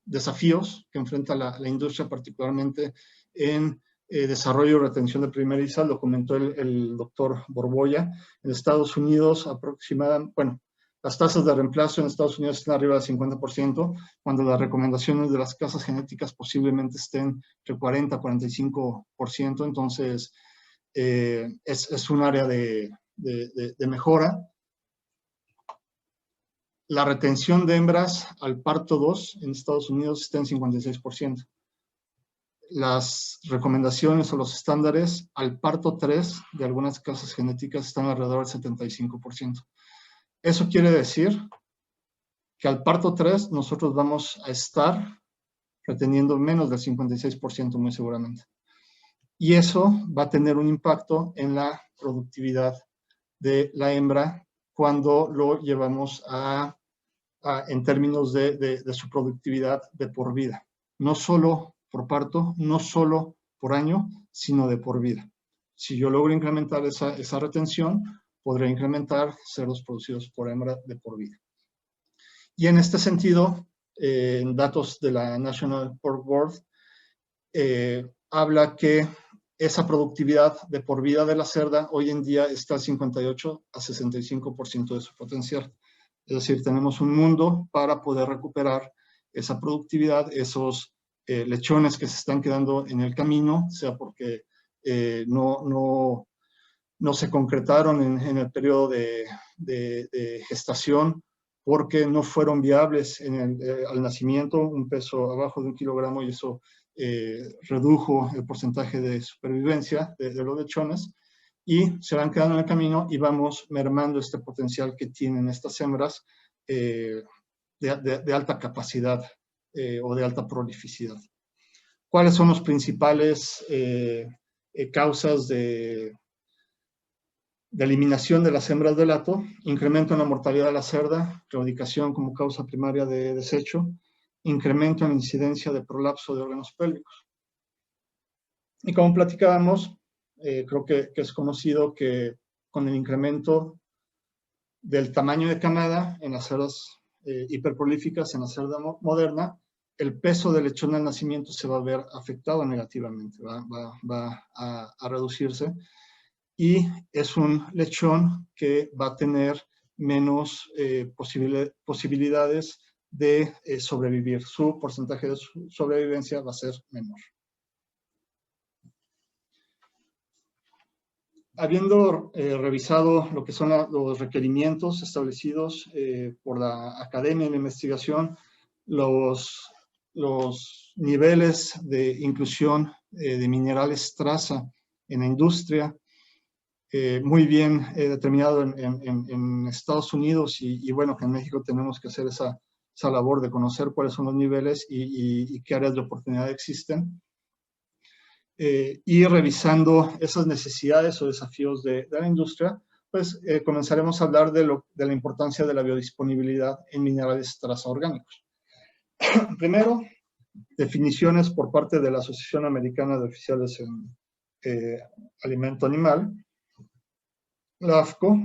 D: desafíos que enfrenta la industria, particularmente en desarrollo y retención de primerizas, lo comentó el doctor Borbolla. En Estados Unidos, aproximadamente, las tasas de reemplazo en Estados Unidos están arriba del 50%, cuando las recomendaciones de las casas genéticas posiblemente estén entre 40 y 45%. Entonces, es un área de mejora. La retención de hembras al parto 2 en Estados Unidos está en 56%. Las recomendaciones o los estándares al parto 3 de algunas casas genéticas están alrededor del 75%. Eso quiere decir que al parto 3 nosotros vamos a estar reteniendo menos del 56% muy seguramente. Y eso va a tener un impacto en la productividad de la hembra cuando lo llevamos en términos de su productividad de por vida. No solo por parto, no solo por año, sino de por vida. Si yo logro incrementar esa retención, podré incrementar cerdos producidos por hembra de por vida. Y en este sentido, en datos de la National Pork Board, habla que esa productividad de por vida de la cerda hoy en día está al 58 a 65% de su potencial. Es decir, tenemos un mundo para poder recuperar esa productividad, esos lechones que se están quedando en el camino, sea porque no se concretaron en el periodo de gestación, porque no fueron viables al nacimiento, un peso abajo de 1 kilogramo, y eso redujo el porcentaje de supervivencia de los lechones, y se van quedando en el camino y vamos mermando este potencial que tienen estas hembras de alta capacidad o de alta prolificidad. ¿Cuáles son las principales causas de eliminación de las hembras de lato? Incremento en la mortalidad de la cerda, claudicación como causa primaria de desecho, incremento en la incidencia de prolapso de órganos pélvicos. Y como platicábamos, creo que es conocido que con el incremento del tamaño de camada en las cerdas hiperprolíficas, en la cerda moderna, el peso del lechón al nacimiento se va a ver afectado negativamente, va a reducirse, y es un lechón que va a tener menos posibilidades de sobrevivir. Su porcentaje de sobrevivencia va a ser menor. Habiendo revisado lo que son los requerimientos establecidos por la academia en la investigación, los niveles de inclusión de minerales traza en la industria, muy bien determinado en Estados Unidos y bueno, que en México tenemos que hacer esa labor de conocer cuáles son los niveles y qué áreas de oportunidad existen. Y revisando esas necesidades o desafíos de la industria, pues comenzaremos a hablar de la importancia de la biodisponibilidad en minerales traza orgánicos. Primero, definiciones por parte de la Asociación Americana de Oficiales en Alimento Animal, la AFCO,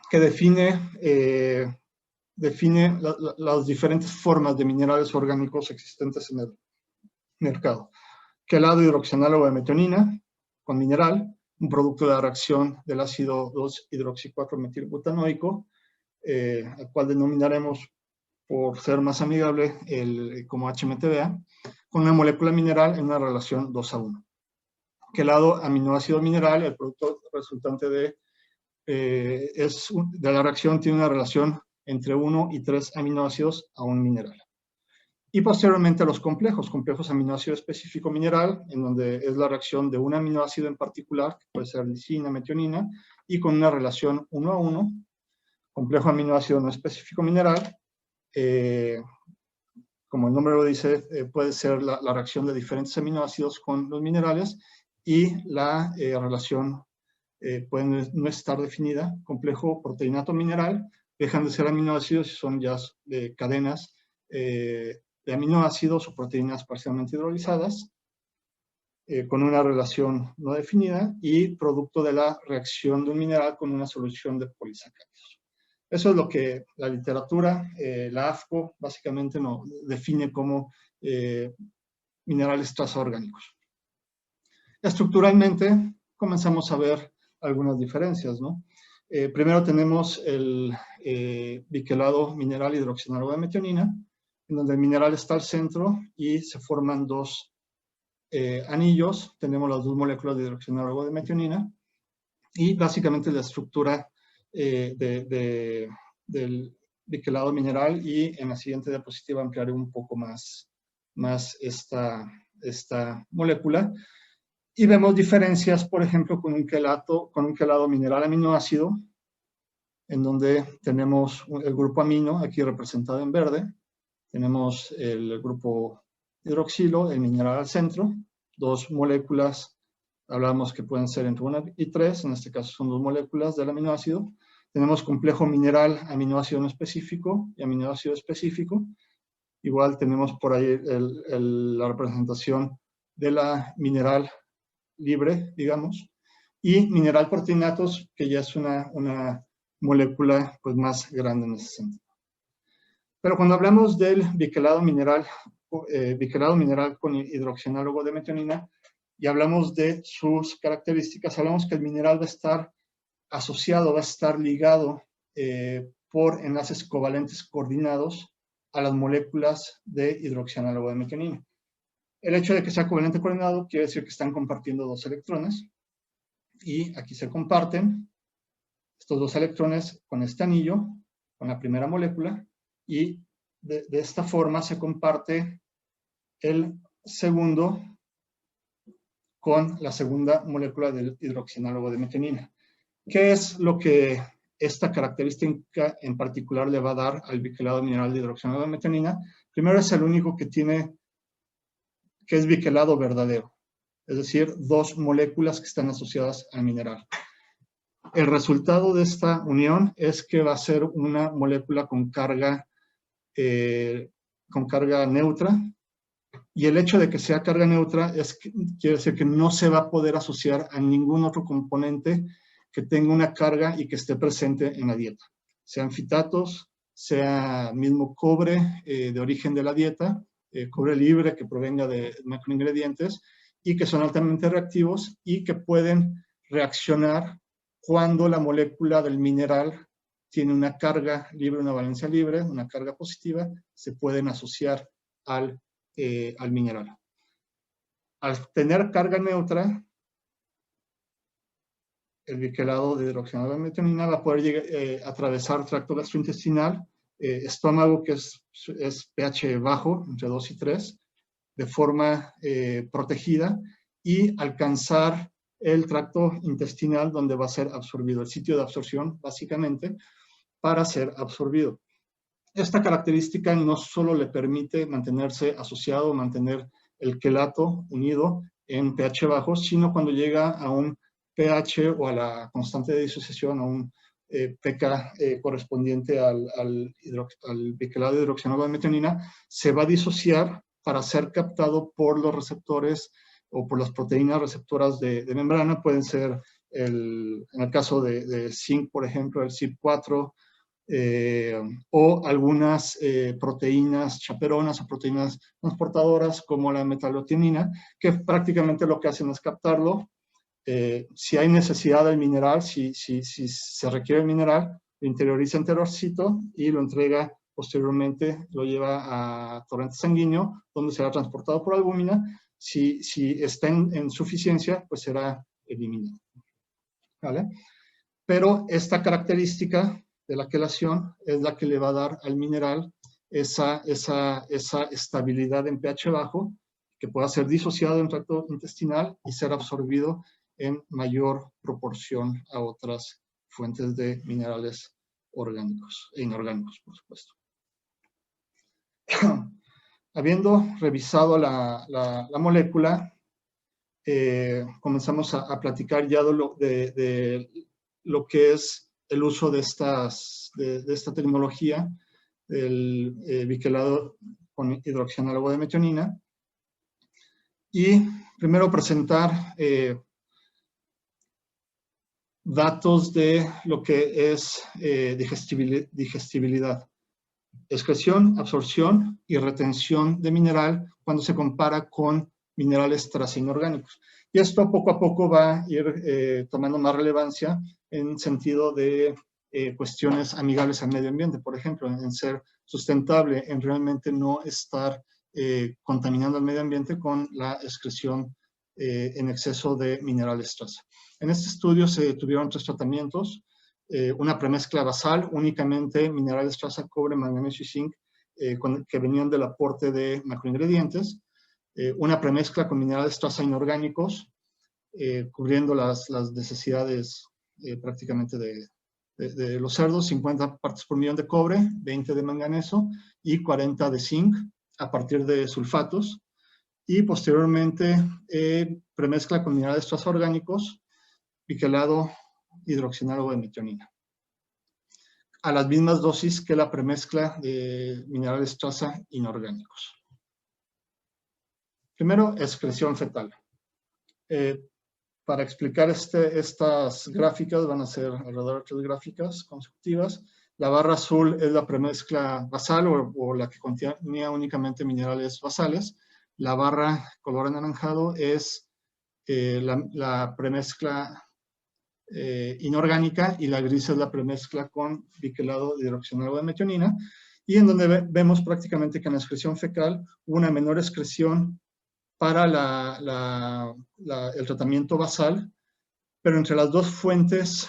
D: que define las diferentes formas de minerales orgánicos existentes en el mercado. Quelado hidroxianálogo de metionina con mineral, un producto de la reacción del ácido 2-hidroxi-4-metilbutanoico, al cual denominaremos, por ser más amigable, como HMTBA, con una molécula mineral en una relación 2:1. Quelado aminoácido mineral, el producto resultante de la reacción tiene una relación entre 1 y 3 aminoácidos a un mineral. Y posteriormente los complejos aminoácido específico mineral, en donde es la reacción de un aminoácido en particular, que puede ser lisina, metionina, y con una relación 1:1, complejo aminoácido no específico mineral, como el nombre lo dice, puede ser la reacción de diferentes aminoácidos con los minerales, y la relación puede no estar definida. Complejo proteinato mineral, dejan de ser aminoácidos y son ya cadenas de aminoácidos o proteínas parcialmente hidrolizadas, con una relación no definida y producto de la reacción de un mineral con una solución de polisacáridos. Eso es lo que la literatura, la AFCO, básicamente define como minerales traza orgánicos. Estructuralmente, comenzamos a ver algunas diferencias, ¿no? Primero tenemos el biquelado mineral hidroxianálogo de metionina, en donde el mineral está al centro y se forman dos anillos. Tenemos las dos moléculas de hidroxianálogo de metionina y básicamente la estructura del biquelado mineral, y en la siguiente diapositiva ampliaré un poco más esta molécula. Y vemos diferencias, por ejemplo, con un quelado mineral aminoácido, en donde tenemos el grupo amino, aquí representado en verde. Tenemos el grupo hidroxilo, el mineral al centro, dos moléculas, hablamos que pueden ser entre 1 y 3, en este caso son dos moléculas del aminoácido. Tenemos complejo mineral aminoácido no específico y aminoácido específico. Igual tenemos por ahí la representación de la mineral libre, digamos, y mineral proteinatos, que ya es una molécula pues más grande en ese sentido. Pero cuando hablamos del biquelado mineral con hidroxianálogo de metionina y hablamos de sus características, hablamos que el mineral va a estar asociado, va a estar ligado por enlaces covalentes coordinados a las moléculas de hidroxianálogo de metionina. El hecho de que sea covalente coordinado quiere decir que están compartiendo dos electrones, y aquí se comparten estos dos electrones con este anillo, con la primera molécula, y de esta forma se comparte el segundo con la segunda molécula del hidroxianálogo de metionina. ¿Qué es lo que esta característica en particular le va a dar al biquelado mineral de hidroxianálogo de metionina? Primero, es el único que es biquelado verdadero, es decir, dos moléculas que están asociadas al mineral. El resultado de esta unión es que va a ser una molécula con carga neutra, y el hecho de que sea carga neutra quiere decir que no se va a poder asociar a ningún otro componente que tenga una carga y que esté presente en la dieta, sean fitatos, sea mismo cobre de origen de la dieta, cobre libre que provenga de macroingredientes y que son altamente reactivos y que pueden reaccionar cuando la molécula del mineral tiene una carga libre, una valencia libre, una carga positiva, se pueden asociar al mineral. Al tener carga neutra, el biquelado de hidroxianálogo de metionina va a poder atravesar tracto gastrointestinal, estómago, que es pH bajo, entre 2 y 3, de forma protegida, y alcanzar el tracto intestinal donde va a ser absorbido, el sitio de absorción básicamente para ser absorbido. Esta característica no solo le permite mantenerse asociado, mantener el quelato unido en pH bajo, sino cuando llega a un pH o a la constante de disociación, a un pK correspondiente al biquelado hidroxianado de metionina, se va a disociar para ser captado por los receptores o por las proteínas receptoras de membrana. Pueden ser, en el caso de zinc, por ejemplo, el CYP4, o algunas proteínas chaperonas o proteínas transportadoras como la metallotienina, que prácticamente lo que hacen es captarlo. Si hay necesidad del mineral, si se requiere el mineral, lo interioriza enterocito y lo entrega posteriormente, lo lleva a torrente sanguíneo, donde será transportado por albúmina. Si está en suficiencia, pues será eliminado. ¿Vale? Pero esta característica de la quelación es la que le va a dar al mineral esa estabilidad en pH bajo, que pueda ser disociado en tracto intestinal y ser absorbido en mayor proporción a otras fuentes de minerales orgánicos e inorgánicos, por supuesto. Habiendo revisado la molécula, comenzamos a platicar ya de lo que es el uso de esta tecnología, el biquelado con hidroxianálogo de metionina. Y primero presentar datos de lo que es digestibilidad, excreción, absorción y retención de mineral cuando se compara con minerales traza inorgánicos. Y esto poco a poco va a ir tomando más relevancia en sentido de cuestiones amigables al medio ambiente, por ejemplo, en ser sustentable, en realmente no estar contaminando el medio ambiente con la excreción en exceso de minerales traza. En este estudio se tuvieron 3 tratamientos, una premezcla basal, únicamente minerales traza, cobre, manganeso y zinc, que venían del aporte de macroingredientes, una premezcla con minerales traza inorgánicos, cubriendo las necesidades prácticamente de los cerdos, 50 partes por millón de cobre, 20 de manganeso y 40 de zinc a partir de sulfatos, y posteriormente premezcla con minerales traza orgánicos, biquelado hidroxianálogo de metionina, a las mismas dosis que la premezcla de minerales traza inorgánicos. Primero, excreción fetal. Para explicar estas gráficas, van a ser alrededor de 3 gráficas consecutivas. La barra azul es la premezcla basal o la que contenía únicamente minerales basales. La barra color anaranjado es la premezcla inorgánica, y la gris es la premezcla con biquelado de hidroxianálogo de metionina, y en donde vemos prácticamente que en la excreción fecal hubo una menor excreción para el tratamiento basal, pero entre las dos fuentes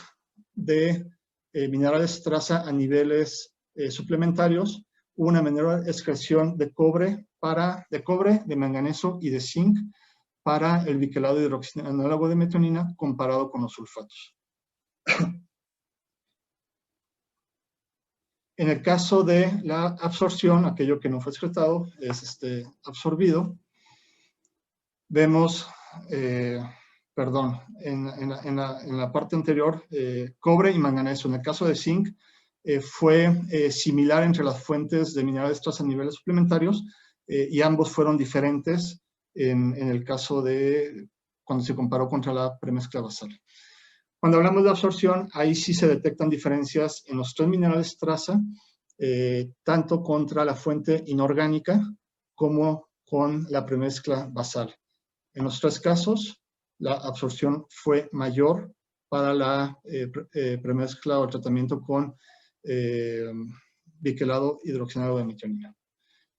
D: de minerales traza a niveles suplementarios hubo una menor excreción de cobre, de manganeso y de zinc para el biquelado hidroxianálogo de metionina comparado con los sulfatos. En el caso de la absorción, aquello que no fue excretado es absorbido. Vemos, en la parte anterior, cobre y manganeso. En el caso de zinc, fue similar entre las fuentes de minerales traza a niveles suplementarios, y ambos fueron diferentes en el caso de cuando se comparó contra la premezcla basal. Cuando hablamos de absorción, ahí sí se detectan diferencias en los 3 minerales traza, tanto contra la fuente inorgánica como con la premezcla basal. En los 3 casos, la absorción fue mayor para la premezcla o tratamiento con biquelado hidroxianálogo de metionina.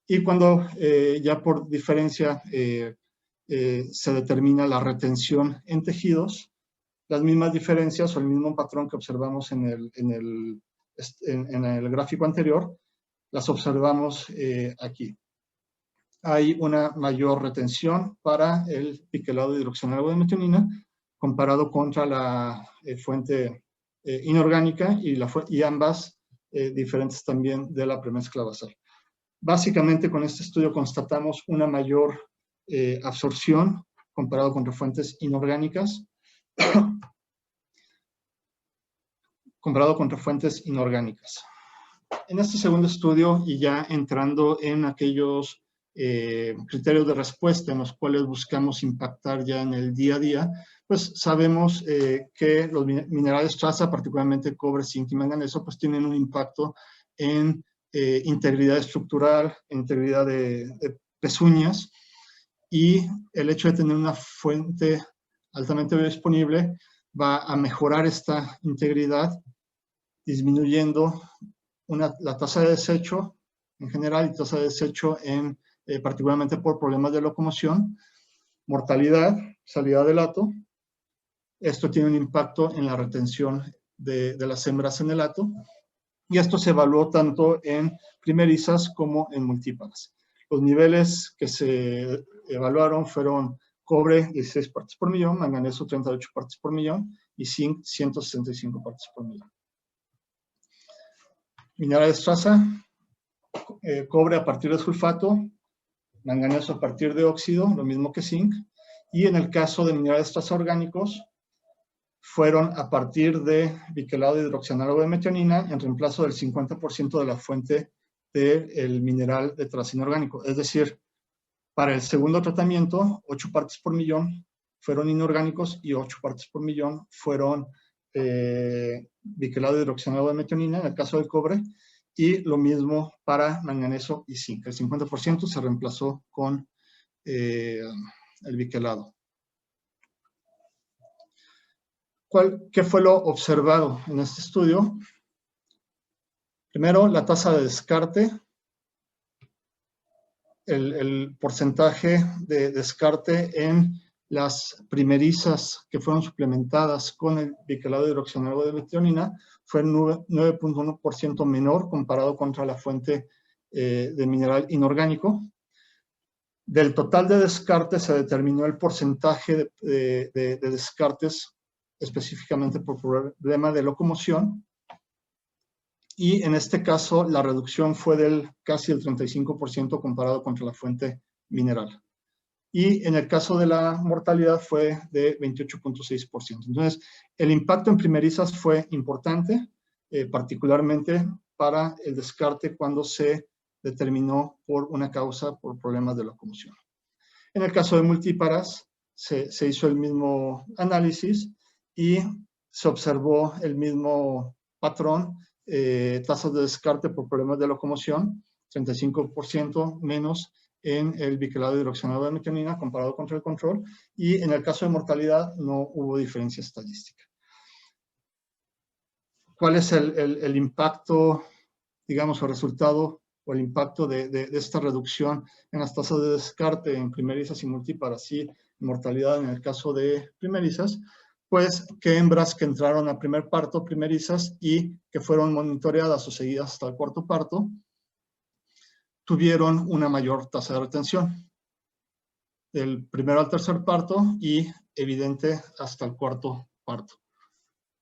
D: Y cuando ya por diferencia se determina la retención en tejidos, las mismas diferencias o el mismo patrón que observamos en el gráfico anterior, las observamos aquí. Hay una mayor retención para el biquelado hidroxianálogo de metionina comparado contra la fuente inorgánica y ambas diferentes también de la premezcla basal. Básicamente con este estudio constatamos una mayor absorción comparado contra fuentes inorgánicas, En este segundo estudio, y ya entrando en aquellos criterios de respuesta en los cuales buscamos impactar ya en el día a día, pues sabemos que los minerales traza, particularmente cobre, zinc y manganeso, pues tienen un impacto en integridad estructural, integridad de pezuñas, y el hecho de tener una fuente altamente biodisponible va a mejorar esta integridad, disminuyendo la tasa de desecho en general y tasa de desecho particularmente por problemas de locomoción, mortalidad, salida del hato. Esto tiene un impacto en la retención de las hembras en el hato, y esto se evaluó tanto en primerizas como en multíparas. Los niveles que se evaluaron fueron cobre 16 partes por millón, manganeso 38 partes por millón y zinc 165 partes por millón. Minerales traza, cobre a partir de sulfato, manganeso a partir de óxido, lo mismo que zinc, y en el caso de minerales traza orgánicos, fueron a partir de biquelado de hidroxianálogo de metionina en reemplazo del 50% de la fuente del mineral de traza inorgánico. Es decir, para el segundo tratamiento, 8 partes por millón fueron inorgánicos y 8 partes por millón fueron biquelado de hidroxianálogo de metionina, en el caso del cobre, y lo mismo para manganeso y zinc. El 50% se reemplazó con el biquelado. ¿Qué fue lo observado en este estudio? Primero, la tasa de descarte, el porcentaje de descarte en las primerizas que fueron suplementadas con el biquelado de hidroxianálogo de metionina fue 9.1% menor comparado contra la fuente de mineral inorgánico. Del total de descarte se determinó el porcentaje de descartes específicamente por problema de locomoción, y en este caso la reducción fue del casi el 35% comparado contra la fuente mineral. Y en el caso de la mortalidad fue de 28.6%. Entonces, el impacto en primerizas fue importante, particularmente para el descarte cuando se determinó por una causa por problemas de locomoción. En el caso de multíparas, se hizo el mismo análisis y se observó el mismo patrón, tasas de descarte por problemas de locomoción, 35% menos en el biquelado de hidroxianálogo de metionina comparado contra el control, y en el caso de mortalidad no hubo diferencia estadística. ¿Cuál es el impacto, digamos, o resultado o el impacto de esta reducción en las tasas de descarte en primerizas y multíparas y mortalidad en el caso de primerizas? Pues que hembras que entraron a primer parto, primerizas, y que fueron monitoreadas o seguidas hasta el cuarto parto, tuvieron una mayor tasa de retención. Del primero al tercer parto y evidente hasta el cuarto parto.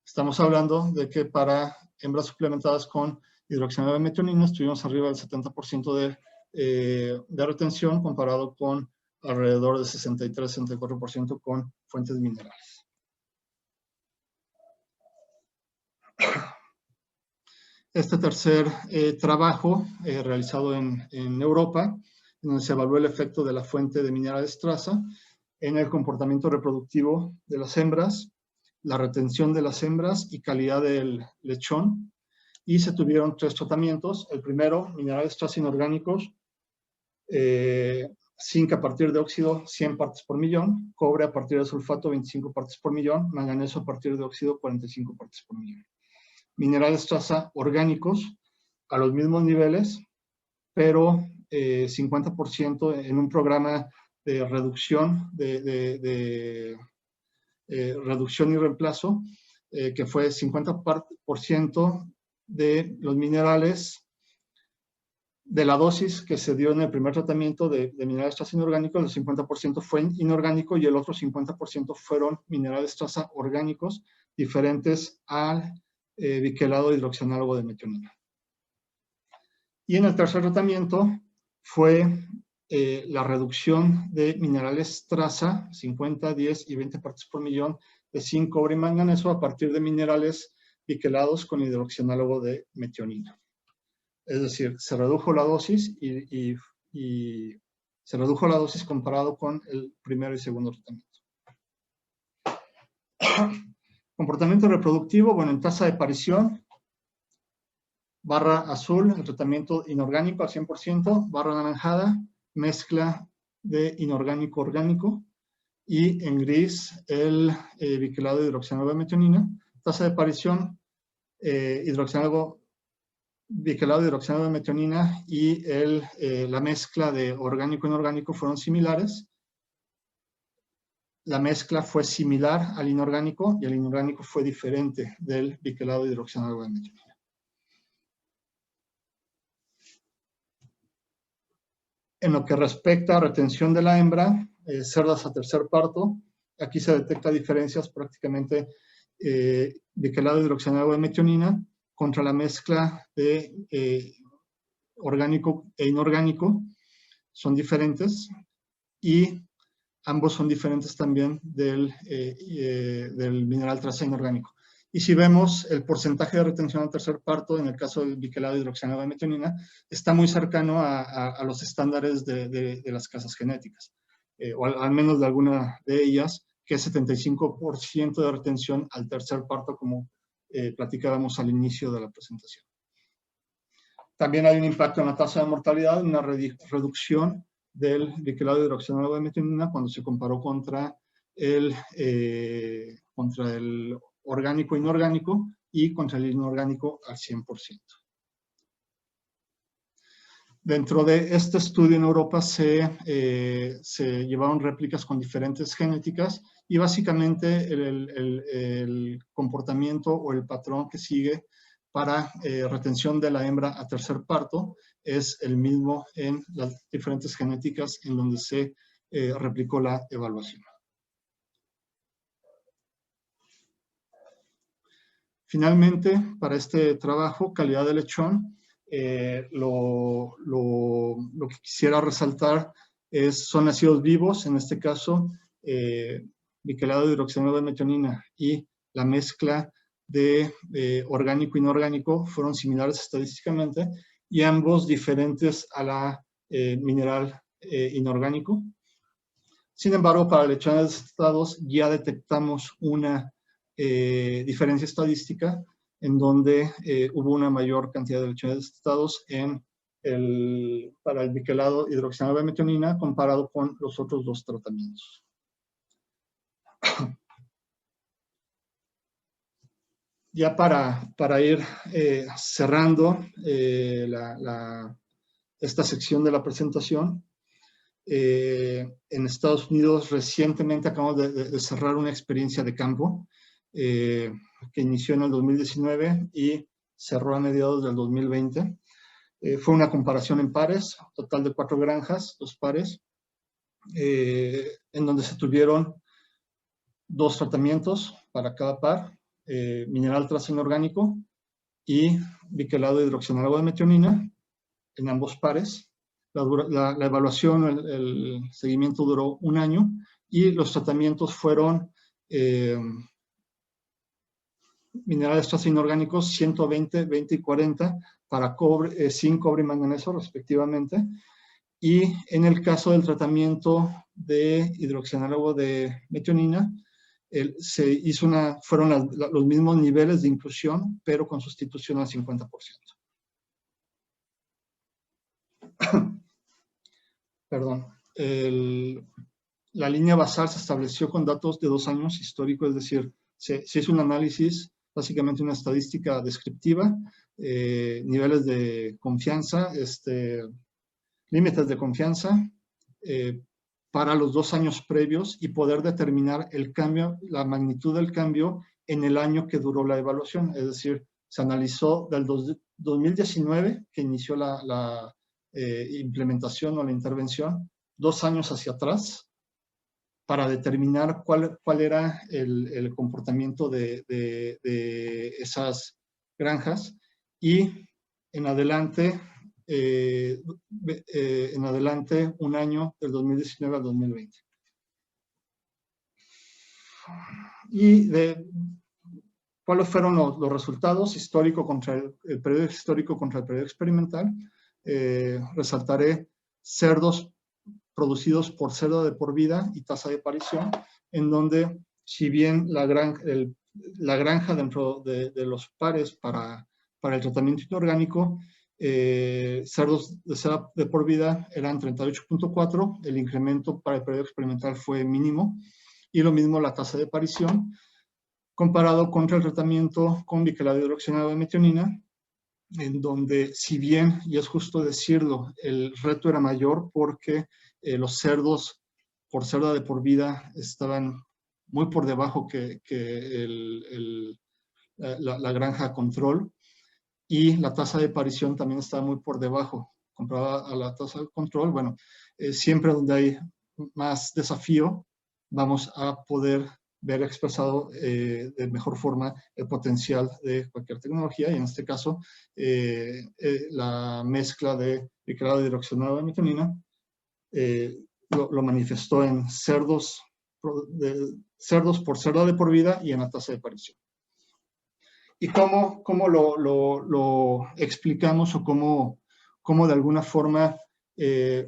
D: Estamos hablando de que para hembras suplementadas con hidroxianálogo de metionina estuvimos arriba del 70% de retención comparado con alrededor de 63-64% con fuentes minerales. Este tercer trabajo realizado en Europa, donde se evaluó el efecto de la fuente de minerales traza en el comportamiento reproductivo de las hembras, la retención de las hembras y calidad del lechón, y se tuvieron 3 tratamientos. El primero, minerales traza inorgánicos, zinc a partir de óxido 100 partes por millón, cobre a partir de sulfato 25 partes por millón, manganeso a partir de óxido 45 partes por millón. Minerales traza orgánicos a los mismos niveles, pero 50% en un programa de reducción, reducción y reemplazo, que fue 50% de los minerales De la dosis que se dio en el primer tratamiento de minerales traza inorgánicos, el 50% fue inorgánico y el otro 50% fueron minerales traza orgánicos diferentes al biquelado hidroxianálogo de metionina. Y en el tercer tratamiento fue la reducción de minerales traza, 50, 10 y 20 partes por millón de zinc, cobre y manganeso a partir de minerales biquelados con hidroxianálogo de metionina. Es decir, se redujo la dosis y se redujo la dosis comparado con el primero y segundo tratamiento. Comportamiento reproductivo, bueno, en tasa de aparición, barra azul, el tratamiento inorgánico al 100%, barra anaranjada, mezcla de inorgánico-orgánico, y en gris, el biquelado de hidroxianálogo de metionina. Tasa de aparición, biquelado de hidroxianálogo de metionina y la mezcla de orgánico-inorgánico fueron similares. La mezcla fue similar al inorgánico y el inorgánico fue diferente del biquelado de hidroxianálogo de metionina. En lo que respecta a retención de la hembra, cerdas a tercer parto, aquí se detecta diferencias prácticamente biquelado de hidroxianálogo de metionina contra la mezcla de orgánico e inorgánico, son diferentes, y ambos son diferentes también del mineral traza inorgánico. Y si vemos el porcentaje de retención al tercer parto, en el caso del biquelado de hidroxianálogo de metionina, está muy cercano a los estándares de las casas genéticas, o al menos de alguna de ellas, que es 75% de retención al tercer parto, como platicábamos al inicio de la presentación. También hay un impacto en la tasa de mortalidad, una reducción del biquelado de hidroxianálogo de metionina cuando se comparó contra el orgánico inorgánico y contra el inorgánico al 100%. Dentro de este estudio en Europa se llevaron réplicas con diferentes genéticas y básicamente el comportamiento o el patrón que sigue para retención de la hembra a tercer parto es el mismo en las diferentes genéticas en donde se replicó la evaluación. Finalmente, para este trabajo, calidad de lechón, lo que quisiera resaltar son nacidos vivos, en este caso, biquelado de hidroxianálogo de metionina y la mezcla de orgánico e inorgánico fueron similares estadísticamente y ambos diferentes a la mineral inorgánico. Sin embargo, para lechones desestados ya detectamos una diferencia estadística en donde hubo una mayor cantidad de lechones desestados para el biquelado hidroxianálogo de metionina comparado con los otros dos tratamientos. Ya para ir cerrando esta sección de la presentación, en Estados Unidos recientemente acabamos de cerrar una experiencia de campo que inició en el 2019 y cerró a mediados del 2020. Fue una comparación en pares, total de 4 granjas, 2 pares, en donde se tuvieron 2 tratamientos para cada par, mineral traza inorgánico y biquelado de hidroxianálogo de metionina en ambos pares. La evaluación, el seguimiento duró 1 año y los tratamientos fueron minerales traza inorgánicos 120, 20 y 40 para cobre, zinc, cobre y manganeso respectivamente. Y en el caso del tratamiento de hidroxianálogo de metionina, fueron los mismos niveles de inclusión, pero con sustitución al 50%. Perdón. La línea basal se estableció con datos de 2 años históricos, es decir, se hizo un análisis, básicamente una estadística descriptiva, niveles de confianza, límites de confianza para los 2 años previos y poder determinar el cambio, la magnitud del cambio en el año que duró la evaluación. Es decir, se analizó del 2019, que inició la implementación o la intervención, 2 años hacia atrás, para determinar cuál era el comportamiento de esas granjas, y en adelante, un año del 2019 al 2020. Y ¿cuáles fueron los resultados histórico contra el periodo histórico contra el periodo experimental? Resaltaré cerdos producidos por cerdo de por vida y tasa de parición, en donde, si bien la granja dentro de los pares para el tratamiento inorgánico, cerdos de por vida eran 38.4, el incremento para el periodo experimental fue mínimo, y lo mismo la tasa de parición, comparado contra el tratamiento con biquelado hidroxigenado de metionina, en donde, si bien, y es justo decirlo, el reto era mayor porque los cerdos por cerda de por vida estaban muy por debajo que la granja control, y la tasa de parición también estaba muy por debajo comparada a la tasa de control. Bueno, siempre donde hay más desafío, vamos a poder ver expresado de mejor forma el potencial de cualquier tecnología, y en este caso la mezcla de biquelado hidroxigenado de metionina lo manifestó en cerdos por cerda de por vida y en la tasa de parición. ¿Y cómo lo explicamos, o cómo de alguna forma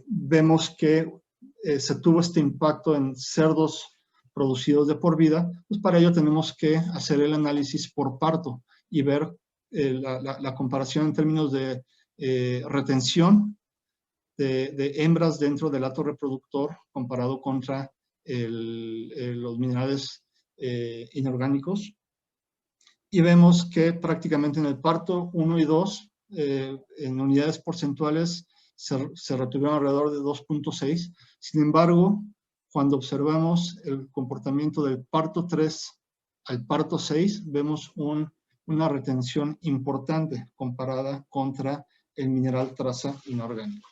D: vemos que se tuvo este impacto en cerdos producidos de por vida? Pues para ello tenemos que hacer el análisis por parto y ver la comparación en términos de retención de hembras dentro del hato reproductor comparado contra los minerales inorgánicos. Y vemos que prácticamente en el parto 1 y 2, en unidades porcentuales, se retuvieron alrededor de 2.6. Sin embargo, cuando observamos el comportamiento del parto 3 al parto 6, vemos una retención importante comparada contra el mineral traza inorgánico.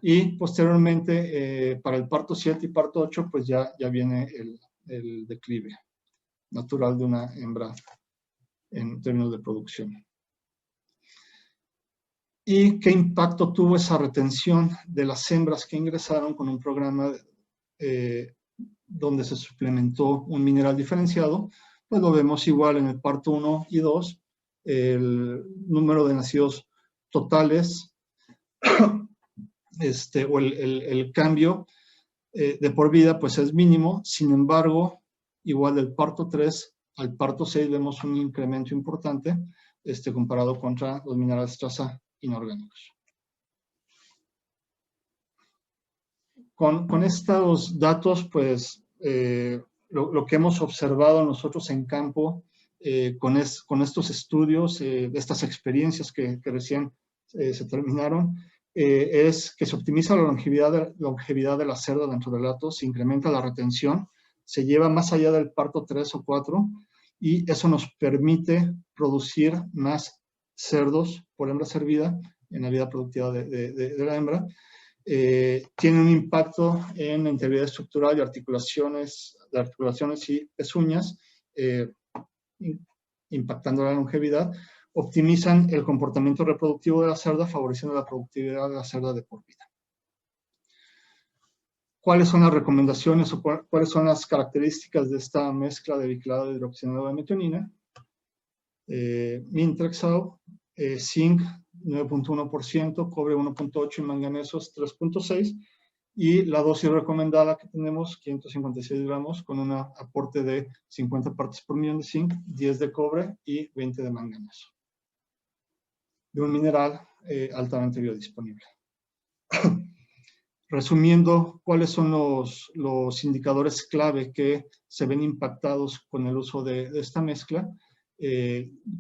D: Y posteriormente, para el parto 7 y parto 8, pues ya viene el declive natural de una hembra en términos de producción. ¿Y qué impacto tuvo esa retención de las hembras que ingresaron con un programa donde se suplementó un mineral diferenciado? Pues lo vemos igual en el parto 1 y 2, el número de nacidos totales o el cambio de por vida pues es mínimo. Sin embargo, igual del parto 3 al parto 6 vemos un incremento importante comparado contra los minerales traza inorgánicos. Con estos datos, pues lo que hemos observado nosotros en campo con estos estudios, estas experiencias que recién se terminaron, es que se optimiza la longevidad de la cerda dentro del hato, se incrementa la retención, se lleva más allá del parto 3 o 4, y eso nos permite producir más cerdos por hembra servida en la vida productiva de la hembra. Tiene un impacto en la integridad estructural y articulaciones y pezuñas, impactando la longevidad. Optimizan el comportamiento reproductivo de la cerda, favoreciendo la productividad de la cerda de por vida. ¿Cuáles son las recomendaciones o cuáles son las características de esta mezcla de biquelado hidroxigenado de metionina? Mintrexal, zinc 9.1%, cobre 1.8% y manganesos 3.6%. Y la dosis recomendada que tenemos, 556 gramos, con un aporte de 50 partes por millón de zinc, 10 de cobre y 20 de manganeso, de un mineral altamente biodisponible. Resumiendo, ¿cuáles son los indicadores clave que se ven impactados con el uso de esta mezcla?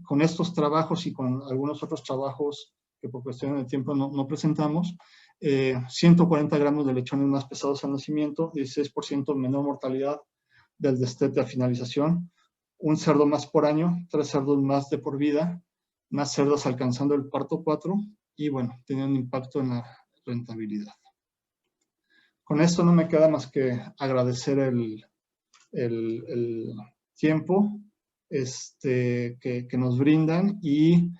D: Con estos trabajos y con algunos otros trabajos que por cuestión de tiempo no presentamos, 140 gramos de lechones más pesados al nacimiento, 16% menor mortalidad del destete a finalización, un cerdo más por año, 3 cerdos más de por vida, más cerdos alcanzando el parto 4, y, bueno, tenía un impacto en la rentabilidad. Con esto no me queda más que agradecer el tiempo que nos brindan y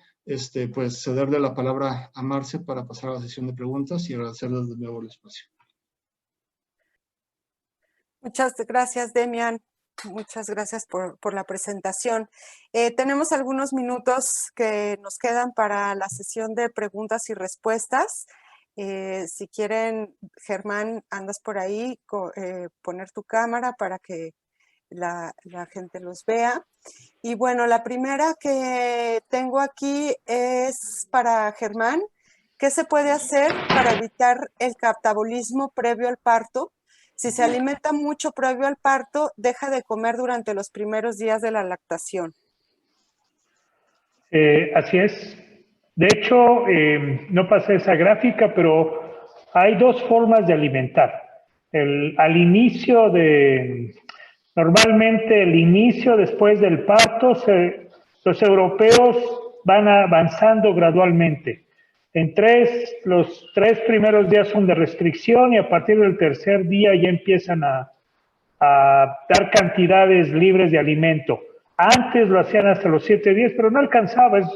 D: pues cederle la palabra a Marce para pasar a la sesión de preguntas y agradecerles de nuevo el espacio.
B: Muchas gracias, Demian. Muchas gracias por la presentación. Tenemos algunos minutos que nos quedan para la sesión de preguntas y respuestas. Si quieren, Germán, andas por ahí, poner tu cámara para que la gente los vea. Y bueno, la primera que tengo aquí es para Germán. ¿Qué se puede hacer para evitar el catabolismo previo al parto? Si se alimenta mucho previo al parto, deja de comer durante los primeros días de la lactación.
C: Así es. De hecho, no pasé esa gráfica, pero hay dos formas de alimentar. Al inicio normalmente el inicio después del parto, los europeos van avanzando gradualmente. Los 3 primeros días son de restricción y a partir del tercer día ya empiezan a dar cantidades libres de alimento. Antes lo hacían hasta los 7 días, pero no alcanzaba. Es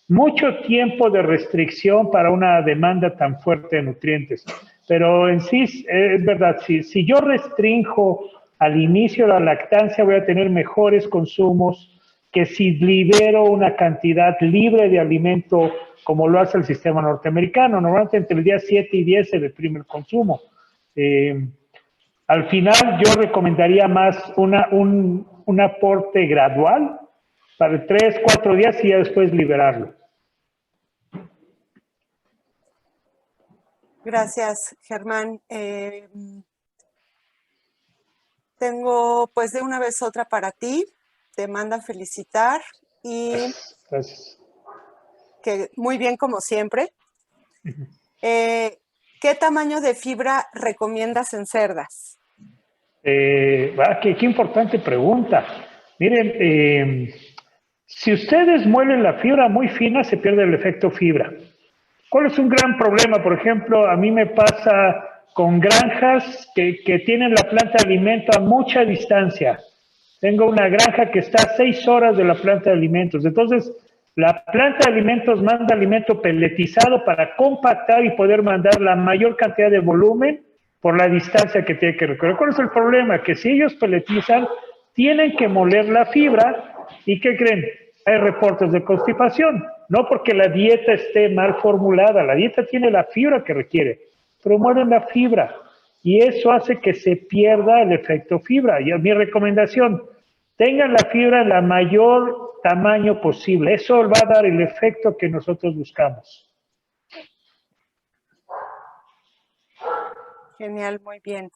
C: mucho tiempo de restricción para una demanda tan fuerte de nutrientes. Pero en sí, es verdad, si yo restrinjo al inicio de la lactancia, voy a tener mejores consumos que si libero una cantidad libre de alimento como lo hace el sistema norteamericano. Normalmente entre el día 7 y 10 se deprime el consumo. Al final yo recomendaría más un aporte gradual para 3, 4 días y ya después liberarlo.
B: Gracias, Germán. Tengo pues de una vez otra para ti. Te mandan felicitar y
C: Gracias.
B: Que muy bien como siempre. ¿Qué tamaño de fibra recomiendas en cerdas?
C: Qué importante pregunta. Miren, si ustedes muelen la fibra muy fina, se pierde el efecto fibra. ¿Cuál es un gran problema? Por ejemplo, a mí me pasa con granjas que tienen la planta de alimento a mucha distancia. Tengo una granja que está a 6 horas de la planta de alimentos. Entonces, la planta de alimentos manda alimento peletizado para compactar y poder mandar la mayor cantidad de volumen por la distancia que tiene que recorrer. ¿Cuál es el problema? Que si ellos peletizan, tienen que moler la fibra. ¿Y qué creen? Hay reportes de constipación. No porque la dieta esté mal formulada. La dieta tiene la fibra que requiere, pero muelen la fibra. Y eso hace que se pierda el efecto fibra. Y mi recomendación, tengan la fibra en la mayor tamaño posible. Eso va a dar el efecto que nosotros buscamos.
B: Genial, muy bien.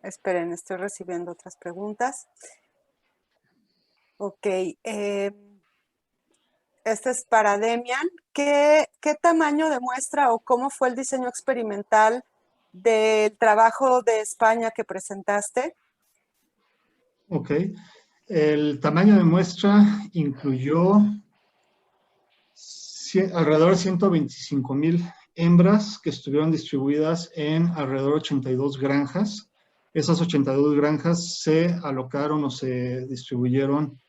B: Esperen, estoy recibiendo otras preguntas. Ok. Este es para Demian. ¿Qué tamaño de muestra o cómo fue el diseño experimental del trabajo de España que presentaste?
D: Ok. El tamaño de muestra incluyó alrededor de 125,000 hembras que estuvieron distribuidas en alrededor de 82 granjas. Esas 82 granjas se alocaron o se distribuyeron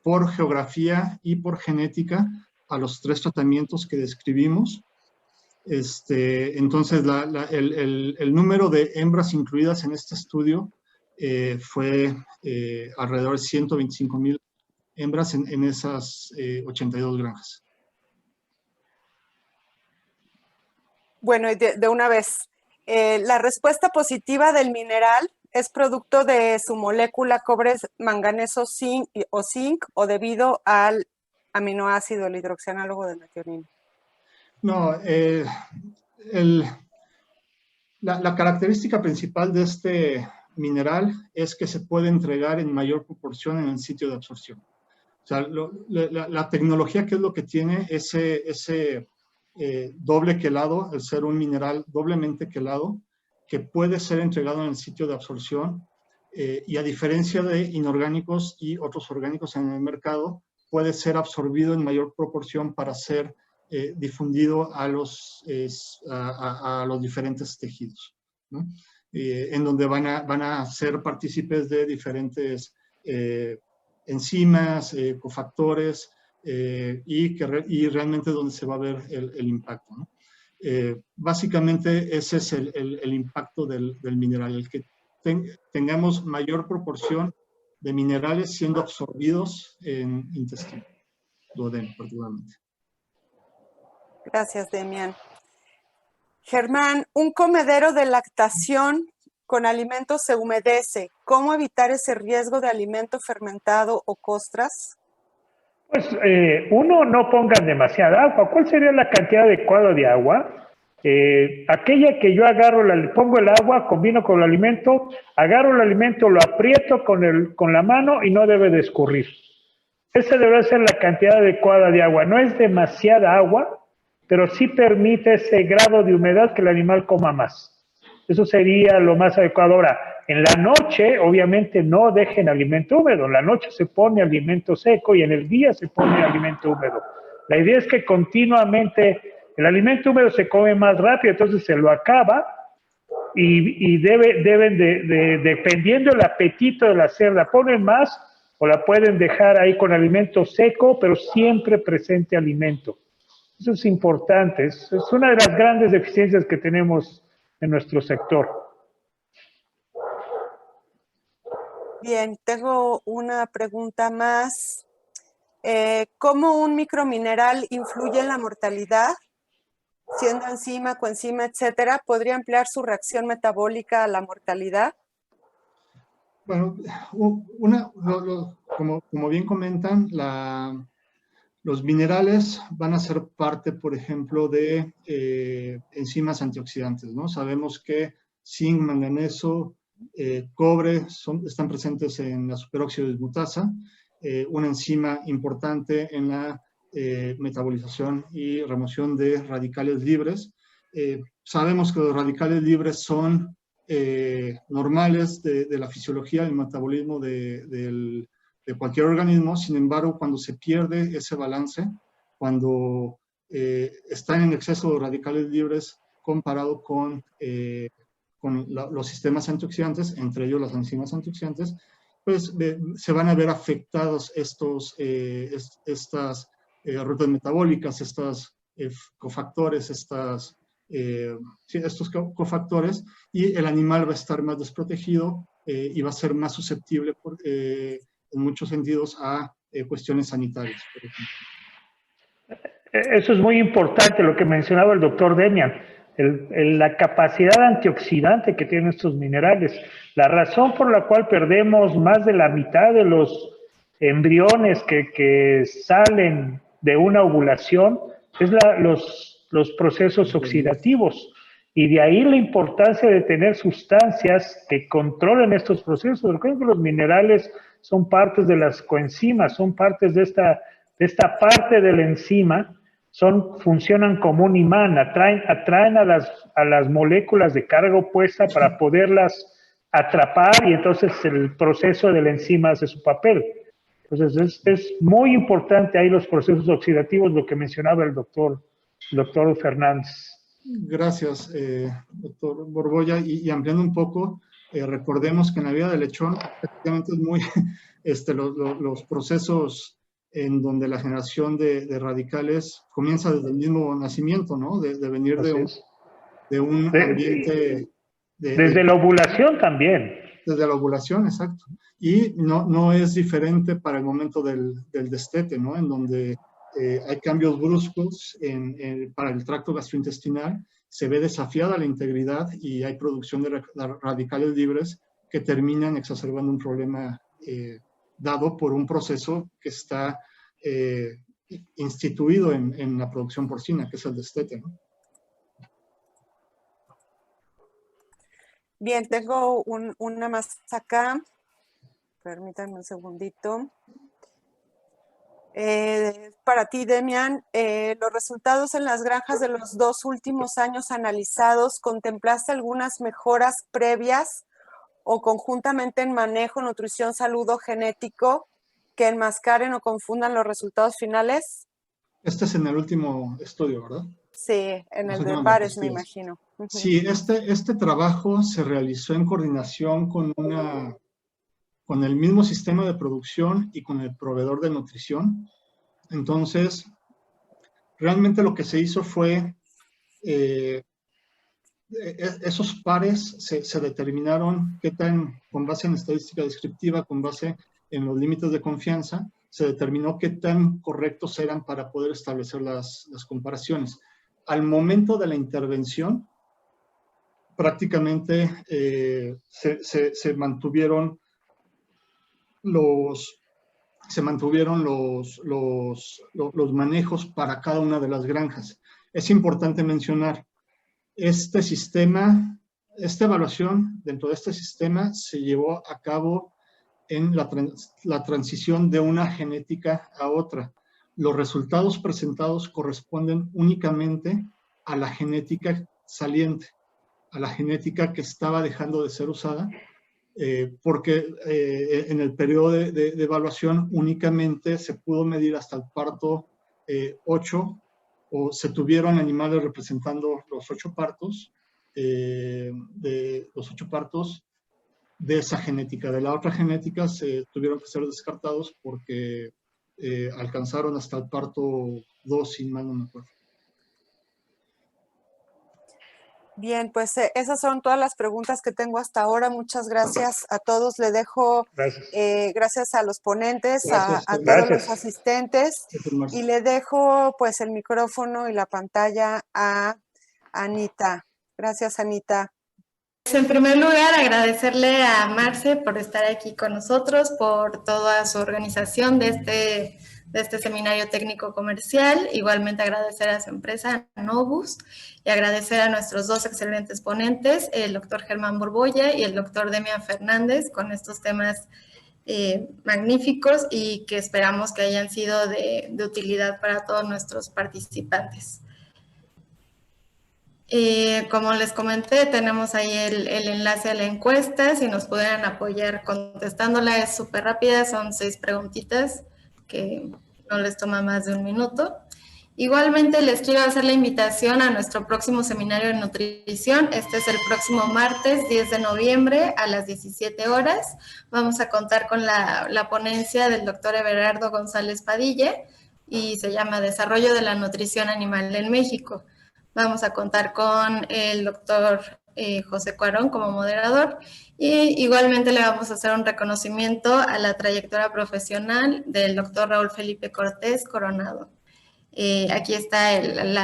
D: por geografía y por genética a los 3 tratamientos que describimos. Entonces, el número de hembras incluidas en este estudio fue alrededor de 125,000 hembras en esas 82 granjas.
B: Bueno, y de una vez, la respuesta positiva del mineral es producto de su molécula cobre, manganeso, zinc o debido al aminoácido, el hidroxianálogo de metionina.
D: No, la característica principal de este mineral es que se puede entregar en mayor proporción en el sitio de absorción. O sea, la tecnología, que es lo que tiene ese doble quelado, el ser un mineral doblemente quelado, que puede ser entregado en el sitio de absorción, y a diferencia de inorgánicos y otros orgánicos en el mercado, puede ser absorbido en mayor proporción para ser difundido a los diferentes tejidos, ¿no? En donde van a ser partícipes de diferentes enzimas, cofactores, y realmente donde se va a ver el impacto, ¿no? Básicamente ese es el impacto del mineral, el que tengamos mayor proporción de minerales siendo absorbidos en intestino, duodeno particularmente.
B: Gracias, Demian. Germán, un comedero de lactación con alimentos se humedece. ¿Cómo evitar ese riesgo de alimento fermentado o costras?
C: Pues uno, no pongan demasiada agua. ¿Cuál sería la cantidad adecuada de agua? Aquella que yo agarro, pongo el agua, combino con el alimento, agarro el alimento, lo aprieto con la mano y no debe de escurrir. Esa debe ser la cantidad adecuada de agua. No es demasiada agua, pero sí permite ese grado de humedad que el animal coma más. Eso sería lo más adecuado. Ahora, en la noche, obviamente, no dejen alimento húmedo. En la noche se pone alimento seco y en el día se pone alimento húmedo. La idea es que continuamente el alimento húmedo se come más rápido, entonces se lo acaba y deben dependiendo del apetito de la cerda, ponen más o la pueden dejar ahí con alimento seco, pero siempre presente alimento. Eso es importante, es una de las grandes deficiencias que tenemos en nuestro sector.
B: Bien, tengo una pregunta más. ¿Cómo un micromineral influye en la mortalidad? Siendo enzima, coenzima, etcétera, ¿podría ampliar su reacción metabólica a la mortalidad?
D: Bueno, como bien comentan, los minerales van a ser parte, por ejemplo, de enzimas antioxidantes, ¿no? Sabemos que zinc, manganeso, cobre están presentes en la superóxido dismutasa, una enzima importante en la metabolización y remoción de radicales libres. Sabemos que los radicales libres son normales de la fisiología, del metabolismo de cualquier organismo. Sin embargo, cuando se pierde ese balance, cuando están en exceso de radicales libres comparado con los sistemas antioxidantes, entre ellos las enzimas antioxidantes, pues se van a ver afectados estas rutas metabólicas, estos cofactores, estos cofactores, y el animal va a estar más desprotegido y va a ser más susceptible en muchos sentidos a cuestiones sanitarias, por ejemplo.
C: Eso es muy importante lo que mencionaba el doctor Demian, la capacidad antioxidante que tienen estos minerales. La razón por la cual perdemos más de la mitad de los embriones que salen de una ovulación es los procesos oxidativos. Y de ahí la importancia de tener sustancias que controlen estos procesos. Recuerden que los minerales son partes de las coenzimas, son partes de esta parte de la enzima, funcionan como un imán, atraen a las moléculas de carga opuesta para poderlas atrapar y entonces el proceso de la enzima hace su papel. Entonces es muy importante ahí los procesos oxidativos, lo que mencionaba el doctor Fernández.
D: Gracias, doctor Borbolla. Y ampliando un poco, recordemos que en la vida del lechón prácticamente es muy los procesos en donde la generación de radicales comienza desde el mismo nacimiento, ¿no? De venir de un ambiente...
C: Desde la ovulación también.
D: Desde la ovulación, exacto. Y no es diferente para el momento del destete, ¿no? En donde hay cambios bruscos para el tracto gastrointestinal, se ve desafiada la integridad y hay producción de radicales libres que terminan exacerbando un problema dado por un proceso que está instituido en la producción porcina, que es el destete, ¿no?
B: Bien, tengo una más acá. Permítanme un segundito. Para ti, Demian, los resultados en las granjas de los 2 últimos años analizados, ¿contemplaste algunas mejoras previas o conjuntamente en manejo, nutrición, salud o genético que enmascaren o confundan los resultados finales.
D: Este es en el último estudio, ¿verdad?
B: Sí, en el de pares, me imagino.
D: Sí, este trabajo se realizó en coordinación con el mismo sistema de producción y con el proveedor de nutrición. Entonces, realmente lo que se hizo fue, esos pares se determinaron con base en estadística descriptiva, con base en los límites de confianza, se determinó qué tan correctos eran para poder establecer las comparaciones. Al momento de la intervención, prácticamente se mantuvieron los manejos para cada una de las granjas. Es importante mencionar, esta evaluación dentro de este sistema se llevó a cabo en la transición de una genética a otra. Los resultados presentados corresponden únicamente a la genética saliente, a la genética que estaba dejando de ser usada, porque en el periodo de evaluación únicamente se pudo medir hasta el parto 8, o se tuvieron animales representando los 8 partos, de esa genética. De la otra genética se tuvieron que ser descartados porque alcanzaron hasta el parto 2, sin mal no me acuerdo.
B: Bien, pues esas son todas las preguntas que tengo hasta ahora. Muchas gracias a todos. Le dejo gracias a los ponentes, a todos los asistentes, y le dejo pues el micrófono y la pantalla a Anita. Gracias, Anita.
E: En primer lugar, agradecerle a Marce por estar aquí con nosotros, por toda su organización de este seminario técnico comercial. Igualmente agradecer a su empresa, Novus, y agradecer a nuestros dos excelentes ponentes, el doctor Germán Borbolla y el doctor Demian Fernández, con estos temas magníficos y que esperamos que hayan sido de utilidad para todos nuestros participantes. Como les comenté, tenemos ahí el enlace a la encuesta, si nos pudieran apoyar contestándola, es súper rápida, son 6 preguntitas que no les toma más de 1 minuto. Igualmente les quiero hacer la invitación a nuestro próximo seminario de nutrición. Este es el próximo martes 10 de noviembre a las 17 horas. Vamos a contar con la ponencia del doctor Everardo González Padilla y se llama Desarrollo de la Nutrición Animal en México. Vamos a contar con el doctor José Cuarón como moderador y igualmente le vamos a hacer un reconocimiento a la trayectoria profesional del doctor Raúl Felipe Cortés Coronado. Aquí está el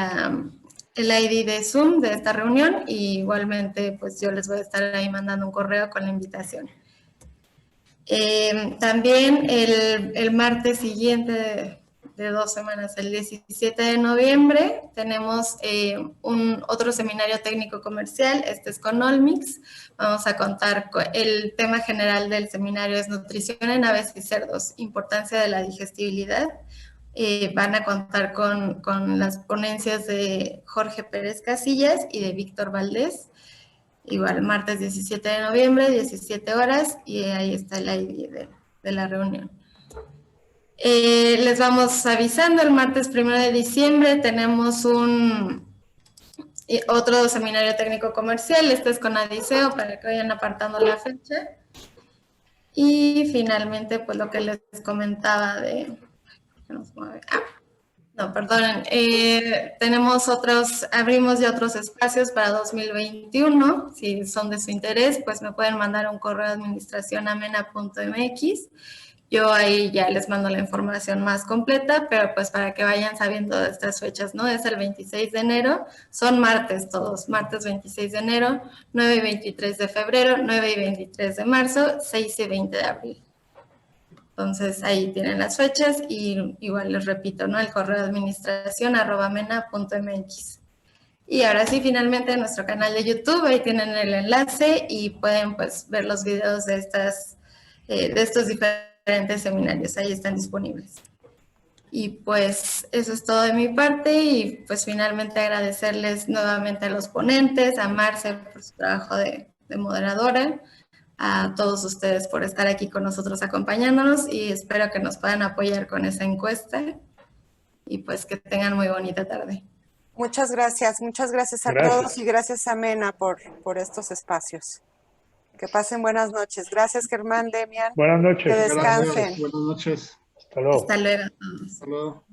E: ID de Zoom de esta reunión y igualmente pues yo les voy a estar ahí mandando un correo con la invitación. También el martes siguiente de 2 semanas, el 17 de noviembre, tenemos otro seminario técnico comercial, este es con Olmix. Vamos a contar con el tema general del seminario es nutrición en aves y cerdos, importancia de la digestibilidad. Van a contar con las ponencias de Jorge Pérez Casillas y de Víctor Valdés. Igual, martes 17 de noviembre, 17 horas, y ahí está el ID de la reunión. Les vamos avisando, el martes 1 de diciembre tenemos otro seminario técnico comercial, este es con Adiseo para que vayan apartando la fecha. Y finalmente, pues lo que les comentaba abrimos ya otros espacios para 2021, si son de su interés, pues me pueden mandar un correo a administración@mena.mx. Yo ahí ya les mando la información más completa, pero pues para que vayan sabiendo de estas fechas, ¿no? Es el 26 de enero, son martes todos, martes 26 de enero, 9 y 23 de febrero, 9 y 23 de marzo, 6 y 20 de abril. Entonces ahí tienen las fechas y igual les repito, ¿no? El correo de administración@mena.mx. Y ahora sí, finalmente nuestro canal de YouTube, ahí tienen el enlace y pueden pues ver los videos de estos diferentes seminarios, ahí están disponibles. Y pues eso es todo de mi parte y pues finalmente agradecerles nuevamente a los ponentes, a Marce por su trabajo de moderadora, a todos ustedes por estar aquí con nosotros acompañándonos y espero que nos puedan apoyar con esa encuesta y pues que tengan muy bonita tarde.
B: Muchas gracias a todos y gracias a Mena por estos espacios. Que pasen buenas noches. Gracias, Germán, Demian.
C: Buenas noches.
B: Que descansen.
D: Gracias, buenas noches.
C: Hasta luego.
E: Hasta luego a todos.
D: Hasta luego.